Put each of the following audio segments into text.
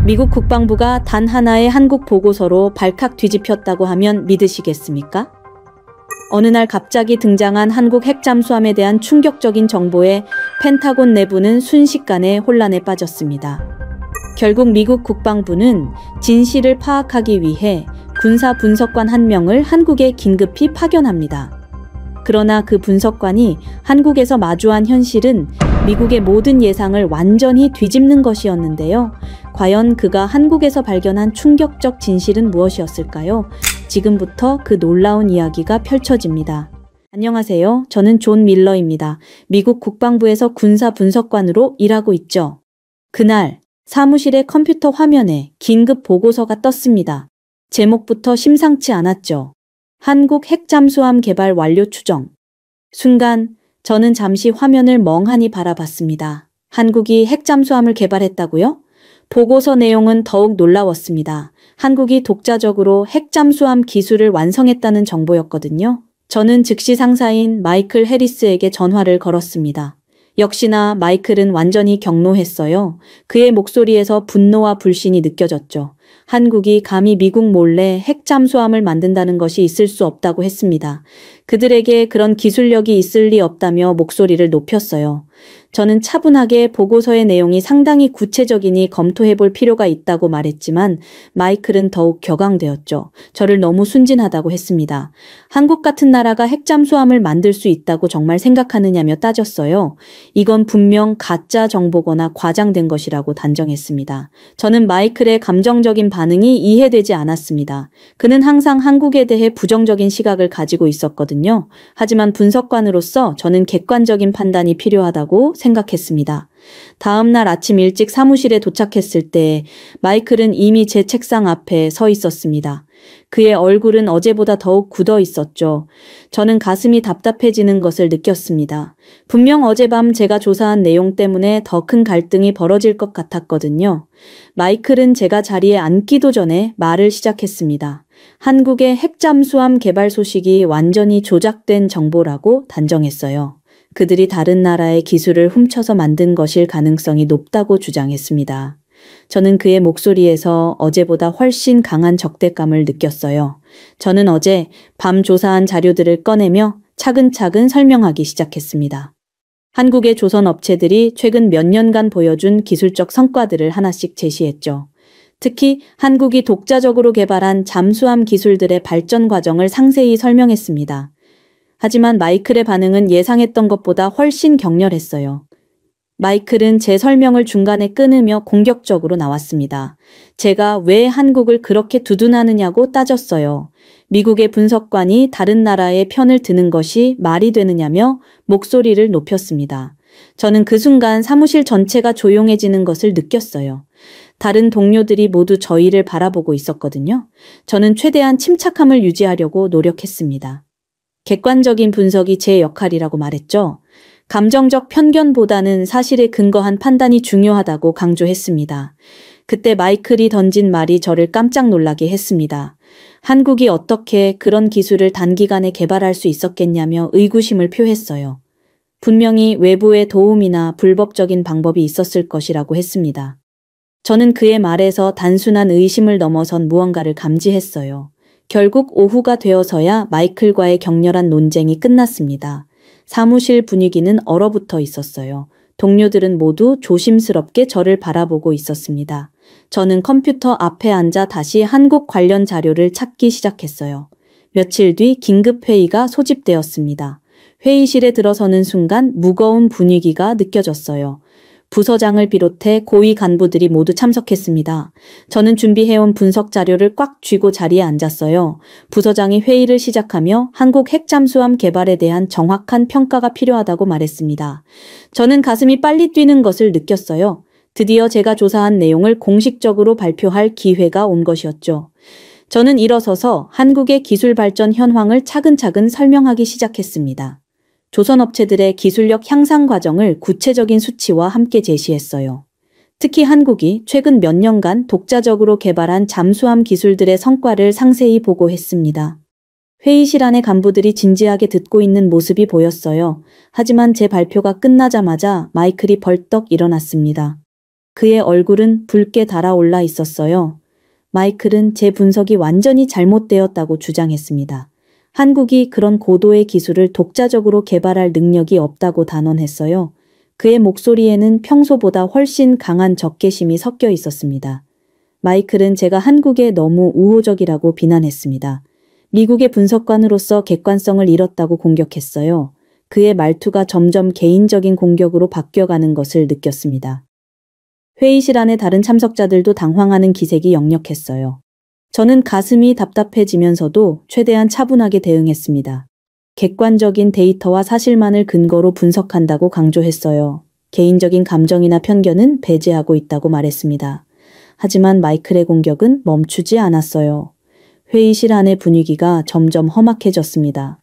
미국 국방부가 단 하나의 한국 보고서로 발칵 뒤집혔다고 하면 믿으시겠습니까? 어느 날 갑자기 등장한 한국 핵잠수함에 대한 충격적인 정보에 펜타곤 내부는 순식간에 혼란에 빠졌습니다. 결국 미국 국방부는 진실을 파악하기 위해 군사 분석관 한 명을 한국에 긴급히 파견합니다. 그러나 그 분석관이 한국에서 마주한 현실은 미국의 모든 예상을 완전히 뒤집는 것이었는데요. 과연 그가 한국에서 발견한 충격적 진실은 무엇이었을까요? 지금부터 그 놀라운 이야기가 펼쳐집니다. 안녕하세요. 저는 존 밀러입니다. 미국 국방부에서 군사 분석관으로 일하고 있죠. 그날 사무실의 컴퓨터 화면에 긴급 보고서가 떴습니다. 제목부터 심상치 않았죠. 한국 핵잠수함 개발 완료 추정. 순간 저는 잠시 화면을 멍하니 바라봤습니다. 한국이 핵잠수함을 개발했다고요? 보고서 내용은 더욱 놀라웠습니다. 한국이 독자적으로 핵잠수함 기술을 완성했다는 정보였거든요. 저는 즉시 상사인 마이클 해리스에게 전화를 걸었습니다. 역시나 마이클은 완전히 격노했어요. 그의 목소리에서 분노와 불신이 느껴졌죠. 한국이 감히 미국 몰래 핵잠수함을 만든다는 것이 있을 수 없다고 했습니다. 그들에게 그런 기술력이 있을 리 없다며 목소리를 높였어요. 저는 차분하게 보고서의 내용이 상당히 구체적이니 검토해 볼 필요가 있다고 말했지만 마이클은 더욱 격앙되었죠. 저를 너무 순진하다고 했습니다. 한국 같은 나라가 핵잠수함을 만들 수 있다고 정말 생각하느냐며 따졌어요. 이건 분명 가짜 정보거나 과장된 것이라고 단정했습니다. 저는 마이클의 감정적인 반응이 이해되지 않았습니다. 그는 항상 한국에 대해 부정적인 시각을 가지고 있었거든요. 하지만 분석관으로서 저는 객관적인 판단이 필요하다고 생각했습니다. 다음 날 아침 일찍 사무실에 도착했을 때 마이클은 이미 제 책상 앞에 서 있었습니다. 그의 얼굴은 어제보다 더욱 굳어 있었죠. 저는 가슴이 답답해지는 것을 느꼈습니다. 분명 어젯밤 제가 조사한 내용 때문에 더 큰 갈등이 벌어질 것 같았거든요. 마이클은 제가 자리에 앉기도 전에 말을 시작했습니다. 한국의 핵잠수함 개발 소식이 완전히 조작된 정보라고 단정했어요. 그들이 다른 나라의 기술을 훔쳐서 만든 것일 가능성이 높다고 주장했습니다. 저는 그의 목소리에서 어제보다 훨씬 강한 적대감을 느꼈어요. 저는 어제 밤 조사한 자료들을 꺼내며 차근차근 설명하기 시작했습니다. 한국의 조선 업체들이 최근 몇 년간 보여준 기술적 성과들을 하나씩 제시했죠. 특히 한국이 독자적으로 개발한 잠수함 기술들의 발전 과정을 상세히 설명했습니다. 하지만 마이클의 반응은 예상했던 것보다 훨씬 격렬했어요. 마이클은 제 설명을 중간에 끊으며 공격적으로 나왔습니다. 제가 왜 한국을 그렇게 두둔하느냐고 따졌어요. 미국의 분석관이 다른 나라의 편을 드는 것이 말이 되느냐며 목소리를 높였습니다. 저는 그 순간 사무실 전체가 조용해지는 것을 느꼈어요. 다른 동료들이 모두 저희를 바라보고 있었거든요. 저는 최대한 침착함을 유지하려고 노력했습니다. 객관적인 분석이 제 역할이라고 말했죠. 감정적 편견보다는 사실에 근거한 판단이 중요하다고 강조했습니다. 그때 마이클이 던진 말이 저를 깜짝 놀라게 했습니다. 한국이 어떻게 그런 기술을 단기간에 개발할 수 있었겠냐며 의구심을 표했어요. 분명히 외부의 도움이나 불법적인 방법이 있었을 것이라고 했습니다. 저는 그의 말에서 단순한 의심을 넘어선 무언가를 감지했어요. 결국 오후가 되어서야 마이클과의 격렬한 논쟁이 끝났습니다. 사무실 분위기는 얼어붙어 있었어요. 동료들은 모두 조심스럽게 저를 바라보고 있었습니다. 저는 컴퓨터 앞에 앉아 다시 한국 관련 자료를 찾기 시작했어요. 며칠 뒤 긴급 회의가 소집되었습니다. 회의실에 들어서는 순간 무거운 분위기가 느껴졌어요. 부서장을 비롯해 고위 간부들이 모두 참석했습니다. 저는 준비해온 분석 자료를 꽉 쥐고 자리에 앉았어요. 부서장이 회의를 시작하며 한국 핵잠수함 개발에 대한 정확한 평가가 필요하다고 말했습니다. 저는 가슴이 빨리 뛰는 것을 느꼈어요. 드디어 제가 조사한 내용을 공식적으로 발표할 기회가 온 것이었죠. 저는 일어서서 한국의 기술 발전 현황을 차근차근 설명하기 시작했습니다. 조선 업체들의 기술력 향상 과정을 구체적인 수치와 함께 제시했어요. 특히 한국이 최근 몇 년간 독자적으로 개발한 잠수함 기술들의 성과를 상세히 보고했습니다. 회의실 안의 간부들이 진지하게 듣고 있는 모습이 보였어요. 하지만 제 발표가 끝나자마자 마이클이 벌떡 일어났습니다. 그의 얼굴은 붉게 달아올라 있었어요. 마이클은 제 분석이 완전히 잘못되었다고 주장했습니다. 한국이 그런 고도의 기술을 독자적으로 개발할 능력이 없다고 단언했어요. 그의 목소리에는 평소보다 훨씬 강한 적개심이 섞여 있었습니다. 마이클은 제가 한국에 너무 우호적이라고 비난했습니다. 미국의 분석관으로서 객관성을 잃었다고 공격했어요. 그의 말투가 점점 개인적인 공격으로 바뀌어가는 것을 느꼈습니다. 회의실 안의 다른 참석자들도 당황하는 기색이 역력했어요. 저는 가슴이 답답해지면서도 최대한 차분하게 대응했습니다. 객관적인 데이터와 사실만을 근거로 분석한다고 강조했어요. 개인적인 감정이나 편견은 배제하고 있다고 말했습니다. 하지만 마이클의 공격은 멈추지 않았어요. 회의실 안의 분위기가 점점 험악해졌습니다.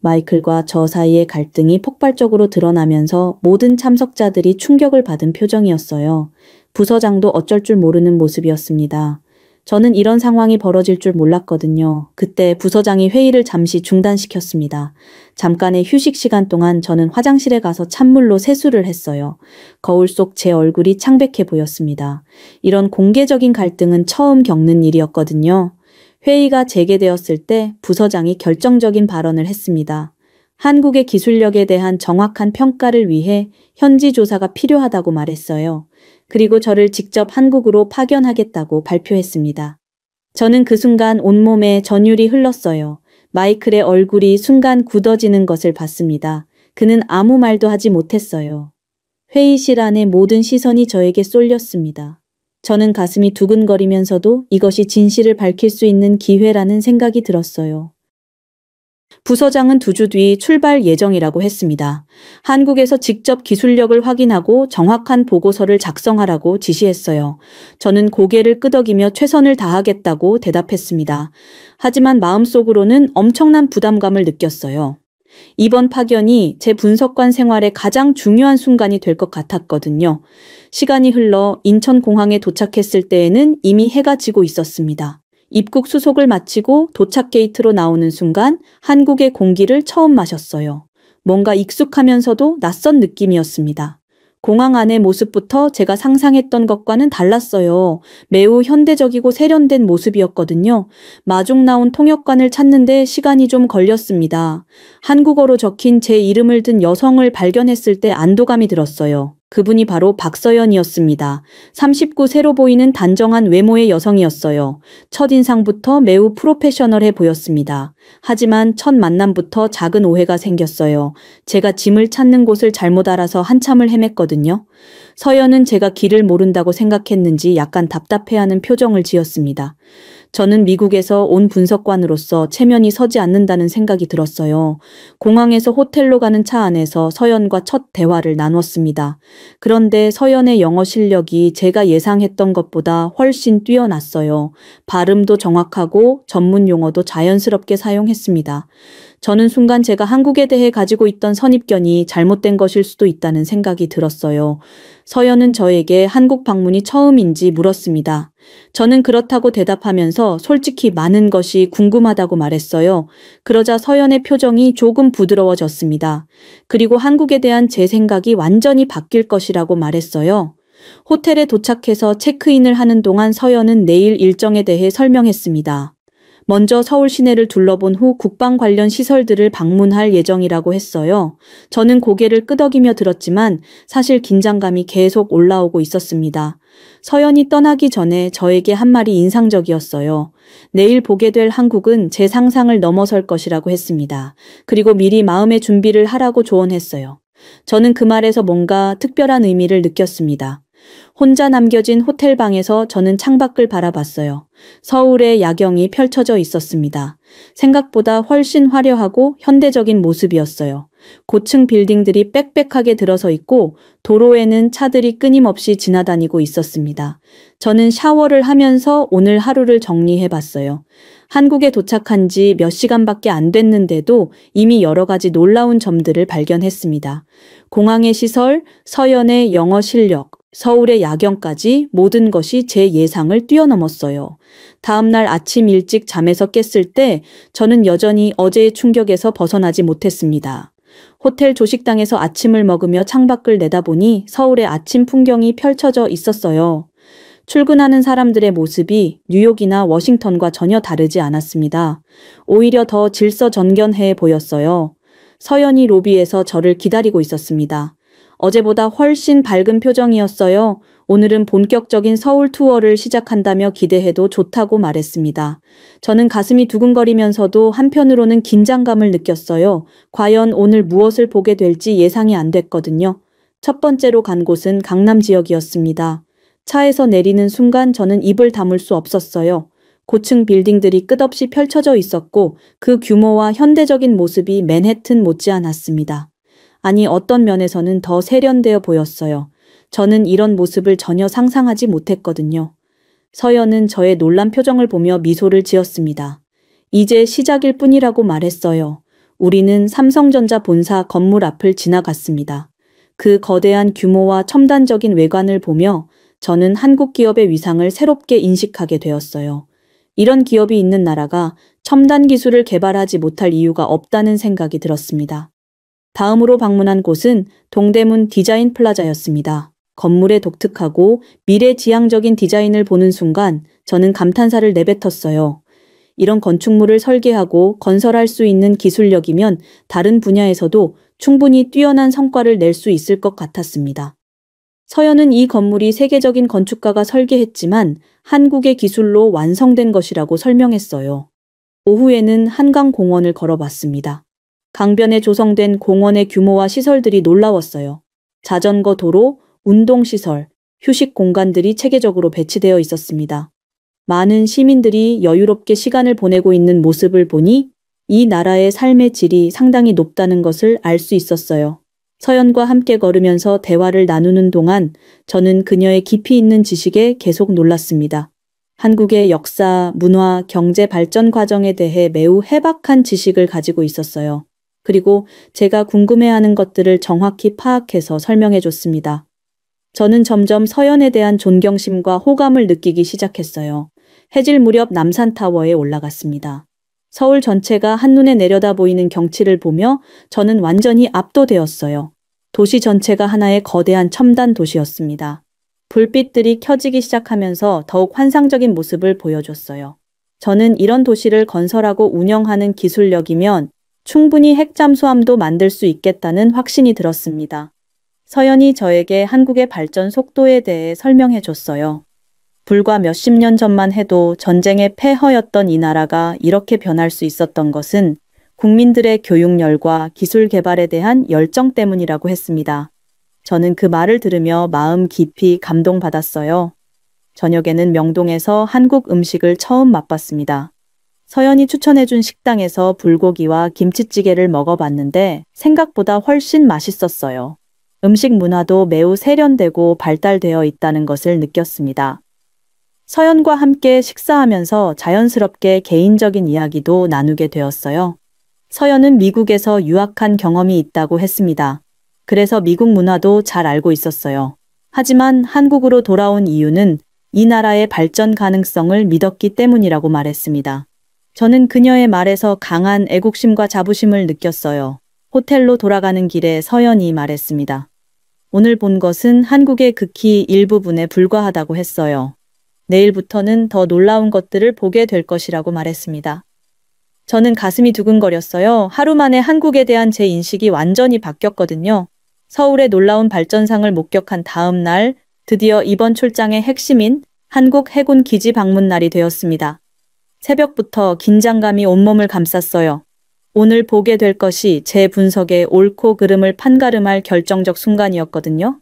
마이클과 저 사이의 갈등이 폭발적으로 드러나면서 모든 참석자들이 충격을 받은 표정이었어요. 부서장도 어쩔 줄 모르는 모습이었습니다. 저는 이런 상황이 벌어질 줄 몰랐거든요. 그때 부서장이 회의를 잠시 중단시켰습니다. 잠깐의 휴식 시간 동안 저는 화장실에 가서 찬물로 세수를 했어요. 거울 속 제 얼굴이 창백해 보였습니다. 이런 공개적인 갈등은 처음 겪는 일이었거든요. 회의가 재개되었을 때 부서장이 결정적인 발언을 했습니다. 한국의 기술력에 대한 정확한 평가를 위해 현지 조사가 필요하다고 말했어요. 그리고 저를 직접 한국으로 파견하겠다고 발표했습니다. 저는 그 순간 온몸에 전율이 흘렀어요. 마이클의 얼굴이 순간 굳어지는 것을 봤습니다. 그는 아무 말도 하지 못했어요. 회의실 안의 모든 시선이 저에게 쏠렸습니다. 저는 가슴이 두근거리면서도 이것이 진실을 밝힐 수 있는 기회라는 생각이 들었어요. 부서장은 2주 뒤 출발 예정이라고 했습니다. 한국에서 직접 기술력을 확인하고 정확한 보고서를 작성하라고 지시했어요. 저는 고개를 끄덕이며 최선을 다하겠다고 대답했습니다. 하지만 마음속으로는 엄청난 부담감을 느꼈어요. 이번 파견이 제 분석관 생활의 가장 중요한 순간이 될 것 같았거든요. 시간이 흘러 인천공항에 도착했을 때에는 이미 해가 지고 있었습니다. 입국 수속을 마치고 도착 게이트로 나오는 순간 한국의 공기를 처음 마셨어요. 뭔가 익숙하면서도 낯선 느낌이었습니다. 공항 안의 모습부터 제가 상상했던 것과는 달랐어요. 매우 현대적이고 세련된 모습이었거든요. 마중 나온 통역관을 찾는데 시간이 좀 걸렸습니다. 한국어로 적힌 제 이름을 든 여성을 발견했을 때 안도감이 들었어요. 그분이 바로 박서연이었습니다. 39세로 보이는 단정한 외모의 여성이었어요. 첫인상부터 매우 프로페셔널해 보였습니다. 하지만 첫 만남부터 작은 오해가 생겼어요. 제가 짐을 찾는 곳을 잘못 알아서 한참을 헤맸거든요. 서연은 제가 길을 모른다고 생각했는지 약간 답답해하는 표정을 지었습니다. 저는 미국에서 온 분석관으로서 체면이 서지 않는다는 생각이 들었어요. 공항에서 호텔로 가는 차 안에서 서연과 첫 대화를 나눴습니다. 그런데 서연의 영어 실력이 제가 예상했던 것보다 훨씬 뛰어났어요. 발음도 정확하고 전문 용어도 자연스럽게 사용했습니다. 저는 순간 제가 한국에 대해 가지고 있던 선입견이 잘못된 것일 수도 있다는 생각이 들었어요. 서연은 저에게 한국 방문이 처음인지 물었습니다. 저는 그렇다고 대답하면서 솔직히 많은 것이 궁금하다고 말했어요. 그러자 서연의 표정이 조금 부드러워졌습니다. 그리고 한국에 대한 제 생각이 완전히 바뀔 것이라고 말했어요. 호텔에 도착해서 체크인을 하는 동안 서연은 내일 일정에 대해 설명했습니다. 먼저 서울 시내를 둘러본 후 국방 관련 시설들을 방문할 예정이라고 했어요. 저는 고개를 끄덕이며 들었지만 사실 긴장감이 계속 올라오고 있었습니다. 서연이 떠나기 전에 저에게 한 말이 인상적이었어요. 내일 보게 될 한국은 제 상상을 넘어설 것이라고 했습니다. 그리고 미리 마음의 준비를 하라고 조언했어요. 저는 그 말에서 뭔가 특별한 의미를 느꼈습니다. 혼자 남겨진 호텔방에서 저는 창밖을 바라봤어요. 서울의 야경이 펼쳐져 있었습니다. 생각보다 훨씬 화려하고 현대적인 모습이었어요. 고층 빌딩들이 빽빽하게 들어서 있고 도로에는 차들이 끊임없이 지나다니고 있었습니다. 저는 샤워를 하면서 오늘 하루를 정리해봤어요. 한국에 도착한 지 몇 시간밖에 안 됐는데도 이미 여러 가지 놀라운 점들을 발견했습니다. 공항의 시설, 서연의 영어 실력, 서울의 야경까지 모든 것이 제 예상을 뛰어넘었어요. 다음날 아침 일찍 잠에서 깼을 때 저는 여전히 어제의 충격에서 벗어나지 못했습니다. 호텔 조식당에서 아침을 먹으며 창밖을 내다보니 서울의 아침 풍경이 펼쳐져 있었어요. 출근하는 사람들의 모습이 뉴욕이나 워싱턴과 전혀 다르지 않았습니다. 오히려 더 질서정연해 보였어요. 서연이 로비에서 저를 기다리고 있었습니다. 어제보다 훨씬 밝은 표정이었어요. 오늘은 본격적인 서울 투어를 시작한다며 기대해도 좋다고 말했습니다. 저는 가슴이 두근거리면서도 한편으로는 긴장감을 느꼈어요. 과연 오늘 무엇을 보게 될지 예상이 안 됐거든요. 첫 번째로 간 곳은 강남 지역이었습니다. 차에서 내리는 순간 저는 입을 다물 수 없었어요. 고층 빌딩들이 끝없이 펼쳐져 있었고 그 규모와 현대적인 모습이 맨해튼 못지않았습니다. 아니, 어떤 면에서는 더 세련되어 보였어요. 저는 이런 모습을 전혀 상상하지 못했거든요. 서연은 저의 놀란 표정을 보며 미소를 지었습니다. 이제 시작일 뿐이라고 말했어요. 우리는 삼성전자 본사 건물 앞을 지나갔습니다. 그 거대한 규모와 첨단적인 외관을 보며 저는 한국 기업의 위상을 새롭게 인식하게 되었어요. 이런 기업이 있는 나라가 첨단 기술을 개발하지 못할 이유가 없다는 생각이 들었습니다. 다음으로 방문한 곳은 동대문 디자인 플라자였습니다. 건물의 독특하고 미래지향적인 디자인을 보는 순간 저는 감탄사를 내뱉었어요. 이런 건축물을 설계하고 건설할 수 있는 기술력이면 다른 분야에서도 충분히 뛰어난 성과를 낼 수 있을 것 같았습니다. 서연은 이 건물이 세계적인 건축가가 설계했지만 한국의 기술로 완성된 것이라고 설명했어요. 오후에는 한강공원을 걸어봤습니다. 강변에 조성된 공원의 규모와 시설들이 놀라웠어요. 자전거 도로, 운동시설, 휴식 공간들이 체계적으로 배치되어 있었습니다. 많은 시민들이 여유롭게 시간을 보내고 있는 모습을 보니 이 나라의 삶의 질이 상당히 높다는 것을 알 수 있었어요. 서연과 함께 걸으면서 대화를 나누는 동안 저는 그녀의 깊이 있는 지식에 계속 놀랐습니다. 한국의 역사, 문화, 경제 발전 과정에 대해 매우 해박한 지식을 가지고 있었어요. 그리고 제가 궁금해하는 것들을 정확히 파악해서 설명해 줬습니다. 저는 점점 서연에 대한 존경심과 호감을 느끼기 시작했어요. 해질 무렵 남산타워에 올라갔습니다. 서울 전체가 한눈에 내려다 보이는 경치를 보며 저는 완전히 압도되었어요. 도시 전체가 하나의 거대한 첨단 도시였습니다. 불빛들이 켜지기 시작하면서 더욱 환상적인 모습을 보여줬어요. 저는 이런 도시를 건설하고 운영하는 기술력이면 충분히 핵잠수함도 만들 수 있겠다는 확신이 들었습니다. 서연이 저에게 한국의 발전 속도에 대해 설명해 줬어요. 불과 몇십 년 전만 해도 전쟁의 폐허였던 이 나라가 이렇게 변할 수 있었던 것은 국민들의 교육열과 기술 개발에 대한 열정 때문이라고 했습니다. 저는 그 말을 들으며 마음 깊이 감동받았어요. 저녁에는 명동에서 한국 음식을 처음 맛봤습니다. 서연이 추천해준 식당에서 불고기와 김치찌개를 먹어봤는데 생각보다 훨씬 맛있었어요. 음식 문화도 매우 세련되고 발달되어 있다는 것을 느꼈습니다. 서연과 함께 식사하면서 자연스럽게 개인적인 이야기도 나누게 되었어요. 서연은 미국에서 유학한 경험이 있다고 했습니다. 그래서 미국 문화도 잘 알고 있었어요. 하지만 한국으로 돌아온 이유는 이 나라의 발전 가능성을 믿었기 때문이라고 말했습니다. 저는 그녀의 말에서 강한 애국심과 자부심을 느꼈어요. 호텔로 돌아가는 길에 서연이 말했습니다. 오늘 본 것은 한국의 극히 일부분에 불과하다고 했어요. 내일부터는 더 놀라운 것들을 보게 될 것이라고 말했습니다. 저는 가슴이 두근거렸어요. 하루 만에 한국에 대한 제 인식이 완전히 바뀌었거든요. 서울의 놀라운 발전상을 목격한 다음 날, 드디어 이번 출장의 핵심인 한국 해군 기지 방문 날이 되었습니다. 새벽부터 긴장감이 온몸을 감쌌어요. 오늘 보게 될 것이 제 분석의 옳고 그름을 판가름할 결정적 순간이었거든요.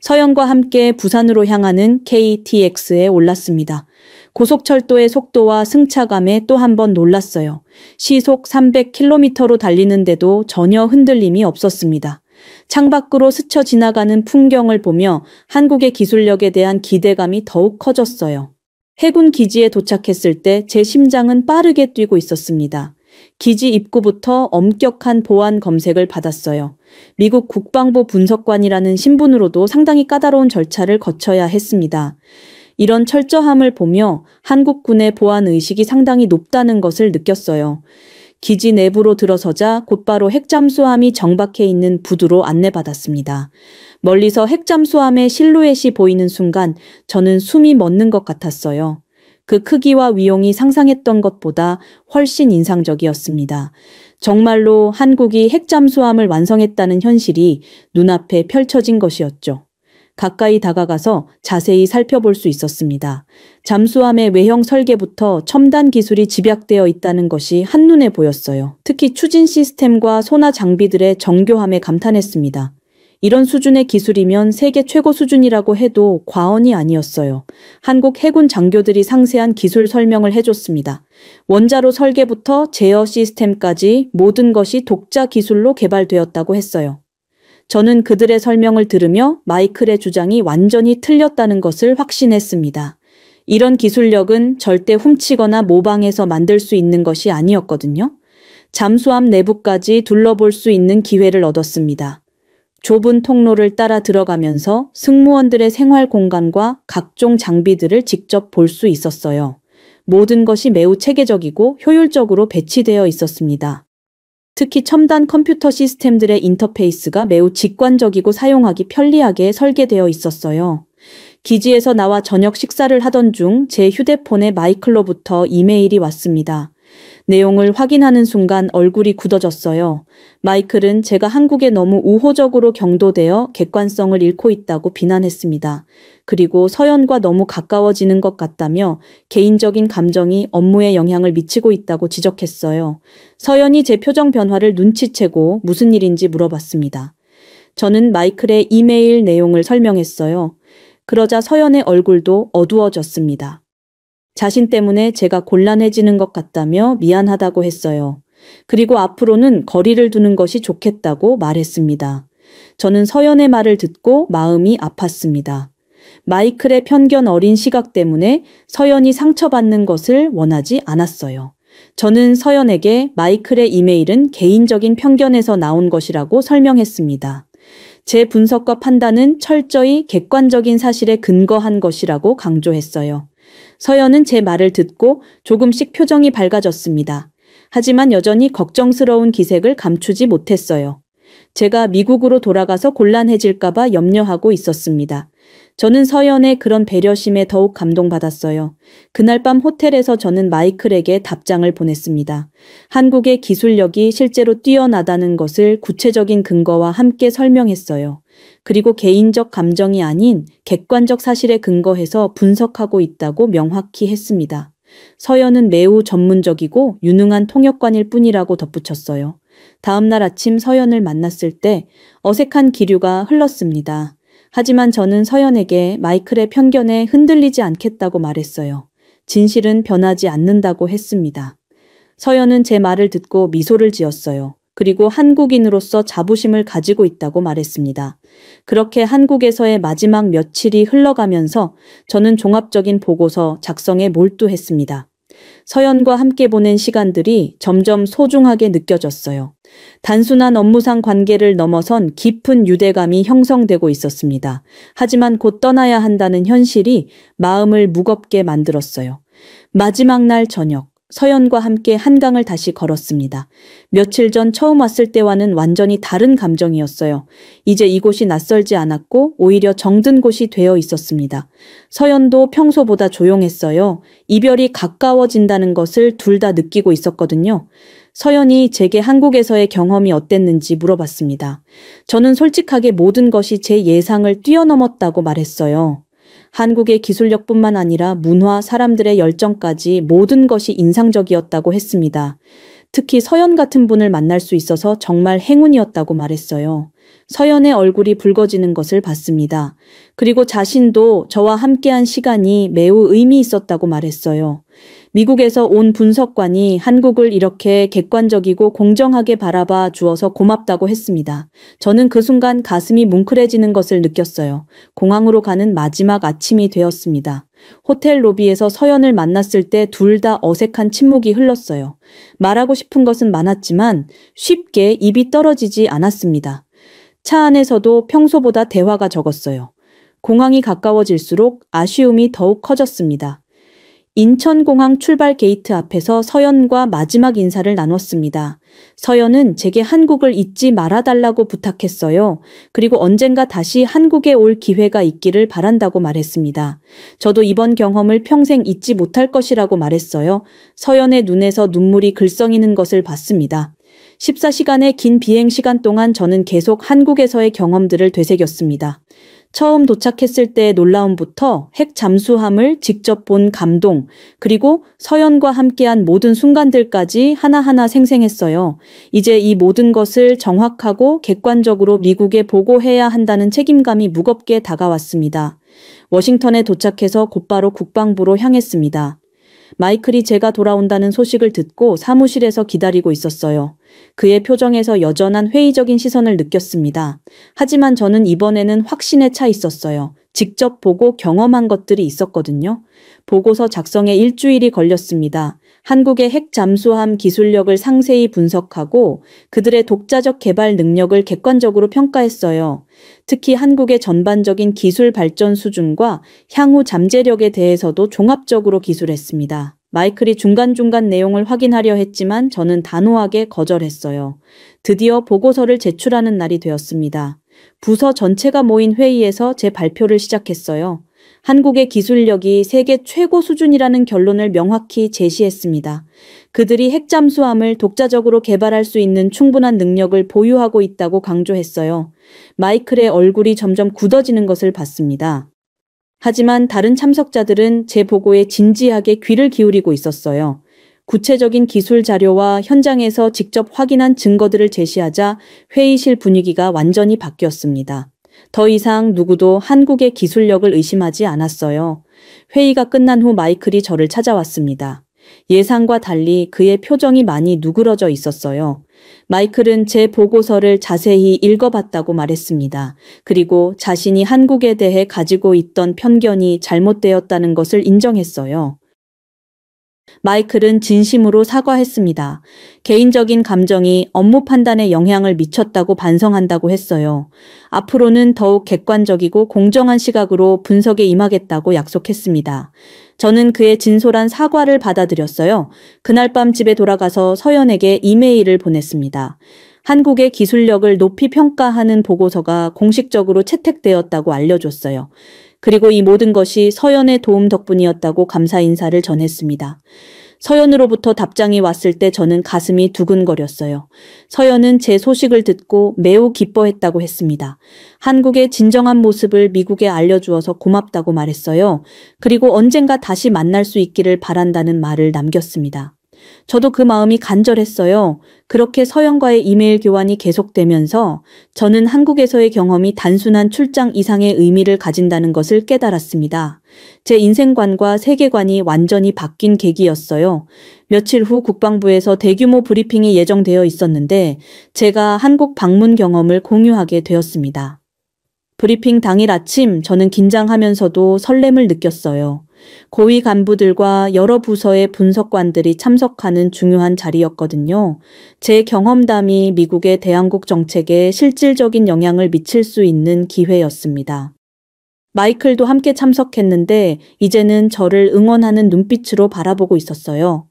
서연과 함께 부산으로 향하는 KTX에 올랐습니다. 고속철도의 속도와 승차감에 또 한 번 놀랐어요. 시속 300km로 달리는데도 전혀 흔들림이 없었습니다. 창밖으로 스쳐 지나가는 풍경을 보며 한국의 기술력에 대한 기대감이 더욱 커졌어요. 해군 기지에 도착했을 때 제 심장은 빠르게 뛰고 있었습니다. 기지 입구부터 엄격한 보안 검색을 받았어요. 미국 국방부 분석관이라는 신분으로도 상당히 까다로운 절차를 거쳐야 했습니다. 이런 철저함을 보며 한국군의 보안 의식이 상당히 높다는 것을 느꼈어요. 기지 내부로 들어서자 곧바로 핵잠수함이 정박해 있는 부두로 안내받았습니다. 멀리서 핵잠수함의 실루엣이 보이는 순간 저는 숨이 멎는 것 같았어요. 그 크기와 위용이 상상했던 것보다 훨씬 인상적이었습니다. 정말로 한국이 핵잠수함을 완성했다는 현실이 눈앞에 펼쳐진 것이었죠. 가까이 다가가서 자세히 살펴볼 수 있었습니다. 잠수함의 외형 설계부터 첨단 기술이 집약되어 있다는 것이 한눈에 보였어요. 특히 추진 시스템과 소나 장비들의 정교함에 감탄했습니다. 이런 수준의 기술이면 세계 최고 수준이라고 해도 과언이 아니었어요. 한국 해군 장교들이 상세한 기술 설명을 해줬습니다. 원자로 설계부터 제어 시스템까지 모든 것이 독자 기술로 개발되었다고 했어요. 저는 그들의 설명을 들으며 마이클의 주장이 완전히 틀렸다는 것을 확신했습니다. 이런 기술력은 절대 훔치거나 모방해서 만들 수 있는 것이 아니었거든요. 잠수함 내부까지 둘러볼 수 있는 기회를 얻었습니다. 좁은 통로를 따라 들어가면서 승무원들의 생활 공간과 각종 장비들을 직접 볼 수 있었어요. 모든 것이 매우 체계적이고 효율적으로 배치되어 있었습니다. 특히 첨단 컴퓨터 시스템들의 인터페이스가 매우 직관적이고 사용하기 편리하게 설계되어 있었어요. 기지에서 나와 저녁 식사를 하던 중 제 휴대폰에 마이클로부터 이메일이 왔습니다. 내용을 확인하는 순간 얼굴이 굳어졌어요. 마이클은 제가 한국에 너무 우호적으로 경도되어 객관성을 잃고 있다고 비난했습니다. 그리고 서연과 너무 가까워지는 것 같다며 개인적인 감정이 업무에 영향을 미치고 있다고 지적했어요. 서연이 제 표정 변화를 눈치채고 무슨 일인지 물어봤습니다. 저는 마이클의 이메일 내용을 설명했어요. 그러자 서연의 얼굴도 어두워졌습니다. 자신 때문에 제가 곤란해지는 것 같다며 미안하다고 했어요. 그리고 앞으로는 거리를 두는 것이 좋겠다고 말했습니다. 저는 서연의 말을 듣고 마음이 아팠습니다. 마이클의 편견 어린 시각 때문에 서연이 상처받는 것을 원하지 않았어요. 저는 서연에게 마이클의 이메일은 개인적인 편견에서 나온 것이라고 설명했습니다. 제 분석과 판단은 철저히 객관적인 사실에 근거한 것이라고 강조했어요. 서연은 제 말을 듣고 조금씩 표정이 밝아졌습니다. 하지만 여전히 걱정스러운 기색을 감추지 못했어요. 제가 미국으로 돌아가서 곤란해질까봐 염려하고 있었습니다. 저는 서연의 그런 배려심에 더욱 감동받았어요. 그날 밤 호텔에서 저는 마이클에게 답장을 보냈습니다. 한국의 기술력이 실제로 뛰어나다는 것을 구체적인 근거와 함께 설명했어요. 그리고 개인적 감정이 아닌 객관적 사실에 근거해서 분석하고 있다고 명확히 했습니다. 서연은 매우 전문적이고 유능한 통역관일 뿐이라고 덧붙였어요. 다음 날 아침 서연을 만났을 때 어색한 기류가 흘렀습니다. 하지만 저는 서연에게 마이클의 편견에 흔들리지 않겠다고 말했어요. 진실은 변하지 않는다고 했습니다. 서연은 제 말을 듣고 미소를 지었어요. 그리고 한국인으로서 자부심을 가지고 있다고 말했습니다. 그렇게 한국에서의 마지막 며칠이 흘러가면서 저는 종합적인 보고서 작성에 몰두했습니다. 서연과 함께 보낸 시간들이 점점 소중하게 느껴졌어요. 단순한 업무상 관계를 넘어선 깊은 유대감이 형성되고 있었습니다. 하지만 곧 떠나야 한다는 현실이 마음을 무겁게 만들었어요. 마지막 날 저녁, 서연과 함께 한강을 다시 걸었습니다. 며칠 전 처음 왔을 때와는 완전히 다른 감정이었어요. 이제 이곳이 낯설지 않았고 오히려 정든 곳이 되어 있었습니다. 서연도 평소보다 조용했어요. 이별이 가까워진다는 것을 둘 다 느끼고 있었거든요. 서연이 제게 한국에서의 경험이 어땠는지 물어봤습니다. 저는 솔직하게 모든 것이 제 예상을 뛰어넘었다고 말했어요. 한국의 기술력뿐만 아니라 문화, 사람들의 열정까지 모든 것이 인상적이었다고 했습니다. 특히 서연 같은 분을 만날 수 있어서 정말 행운이었다고 말했어요. 서연의 얼굴이 붉어지는 것을 봤습니다. 그리고 자신도 저와 함께한 시간이 매우 의미 있었다고 말했어요. 미국에서 온 분석관이 한국을 이렇게 객관적이고 공정하게 바라봐 주어서 고맙다고 했습니다. 저는 그 순간 가슴이 뭉클해지는 것을 느꼈어요. 공항으로 가는 마지막 아침이 되었습니다. 호텔 로비에서 서연을 만났을 때 둘 다 어색한 침묵이 흘렀어요. 말하고 싶은 것은 많았지만 쉽게 입이 떨어지지 않았습니다. 차 안에서도 평소보다 대화가 적었어요. 공항이 가까워질수록 아쉬움이 더욱 커졌습니다. 인천공항 출발 게이트 앞에서 서연과 마지막 인사를 나눴습니다. 서연은 제게 한국을 잊지 말아달라고 부탁했어요. 그리고 언젠가 다시 한국에 올 기회가 있기를 바란다고 말했습니다. 저도 이번 경험을 평생 잊지 못할 것이라고 말했어요. 서연의 눈에서 눈물이 글썽이는 것을 봤습니다. 14시간의 긴 비행 시간 동안 저는 계속 한국에서의 경험들을 되새겼습니다. 처음 도착했을 때의 놀라움부터 핵 잠수함을 직접 본 감동, 그리고 서연과 함께한 모든 순간들까지 하나하나 생생했어요. 이제 이 모든 것을 정확하고 객관적으로 미국에 보고해야 한다는 책임감이 무겁게 다가왔습니다. 워싱턴에 도착해서 곧바로 국방부로 향했습니다. 마이클이 제가 돌아온다는 소식을 듣고 사무실에서 기다리고 있었어요. 그의 표정에서 여전한 회의적인 시선을 느꼈습니다. 하지만 저는 이번에는 확신에 차 있었어요. 직접 보고 경험한 것들이 있었거든요. 보고서 작성에 일주일이 걸렸습니다. 한국의 핵 잠수함 기술력을 상세히 분석하고 그들의 독자적 개발 능력을 객관적으로 평가했어요. 특히 한국의 전반적인 기술 발전 수준과 향후 잠재력에 대해서도 종합적으로 기술했습니다. 마이클이 중간중간 내용을 확인하려 했지만 저는 단호하게 거절했어요. 드디어 보고서를 제출하는 날이 되었습니다. 부서 전체가 모인 회의에서 제 발표를 시작했어요. 한국의 기술력이 세계 최고 수준이라는 결론을 명확히 제시했습니다. 그들이 핵잠수함을 독자적으로 개발할 수 있는 충분한 능력을 보유하고 있다고 강조했어요. 마이클의 얼굴이 점점 굳어지는 것을 봤습니다. 하지만 다른 참석자들은 제 보고에 진지하게 귀를 기울이고 있었어요. 구체적인 기술 자료와 현장에서 직접 확인한 증거들을 제시하자 회의실 분위기가 완전히 바뀌었습니다. 더 이상 누구도 한국의 기술력을 의심하지 않았어요. 회의가 끝난 후 마이클이 저를 찾아왔습니다. 예상과 달리 그의 표정이 많이 누그러져 있었어요. 마이클은 제 보고서를 자세히 읽어봤다고 말했습니다. 그리고 자신이 한국에 대해 가지고 있던 편견이 잘못되었다는 것을 인정했어요. 마이클은 진심으로 사과했습니다. 개인적인 감정이 업무 판단에 영향을 미쳤다고 반성한다고 했어요. 앞으로는 더욱 객관적이고 공정한 시각으로 분석에 임하겠다고 약속했습니다. 저는 그의 진솔한 사과를 받아들였어요. 그날 밤 집에 돌아가서 서연에게 이메일을 보냈습니다. 한국의 기술력을 높이 평가하는 보고서가 공식적으로 채택되었다고 알려줬어요. 그리고 이 모든 것이 서연의 도움 덕분이었다고 감사 인사를 전했습니다. 서연으로부터 답장이 왔을 때 저는 가슴이 두근거렸어요. 서연은 제 소식을 듣고 매우 기뻐했다고 했습니다. 한국의 진정한 모습을 미국에 알려주어서 고맙다고 말했어요. 그리고 언젠가 다시 만날 수 있기를 바란다는 말을 남겼습니다. 저도 그 마음이 간절했어요. 그렇게 서연과의 이메일 교환이 계속되면서 저는 한국에서의 경험이 단순한 출장 이상의 의미를 가진다는 것을 깨달았습니다. 제 인생관과 세계관이 완전히 바뀐 계기였어요. 며칠 후 국방부에서 대규모 브리핑이 예정되어 있었는데 제가 한국 방문 경험을 공유하게 되었습니다. 브리핑 당일 아침 저는 긴장하면서도 설렘을 느꼈어요. 고위 간부들과 여러 부서의 분석관들이 참석하는 중요한 자리였거든요. 제 경험담이 미국의 대한국 정책에 실질적인 영향을 미칠 수 있는 기회였습니다. 마이클도 함께 참석했는데 이제는 저를 응원하는 눈빛으로 바라보고 있었어요.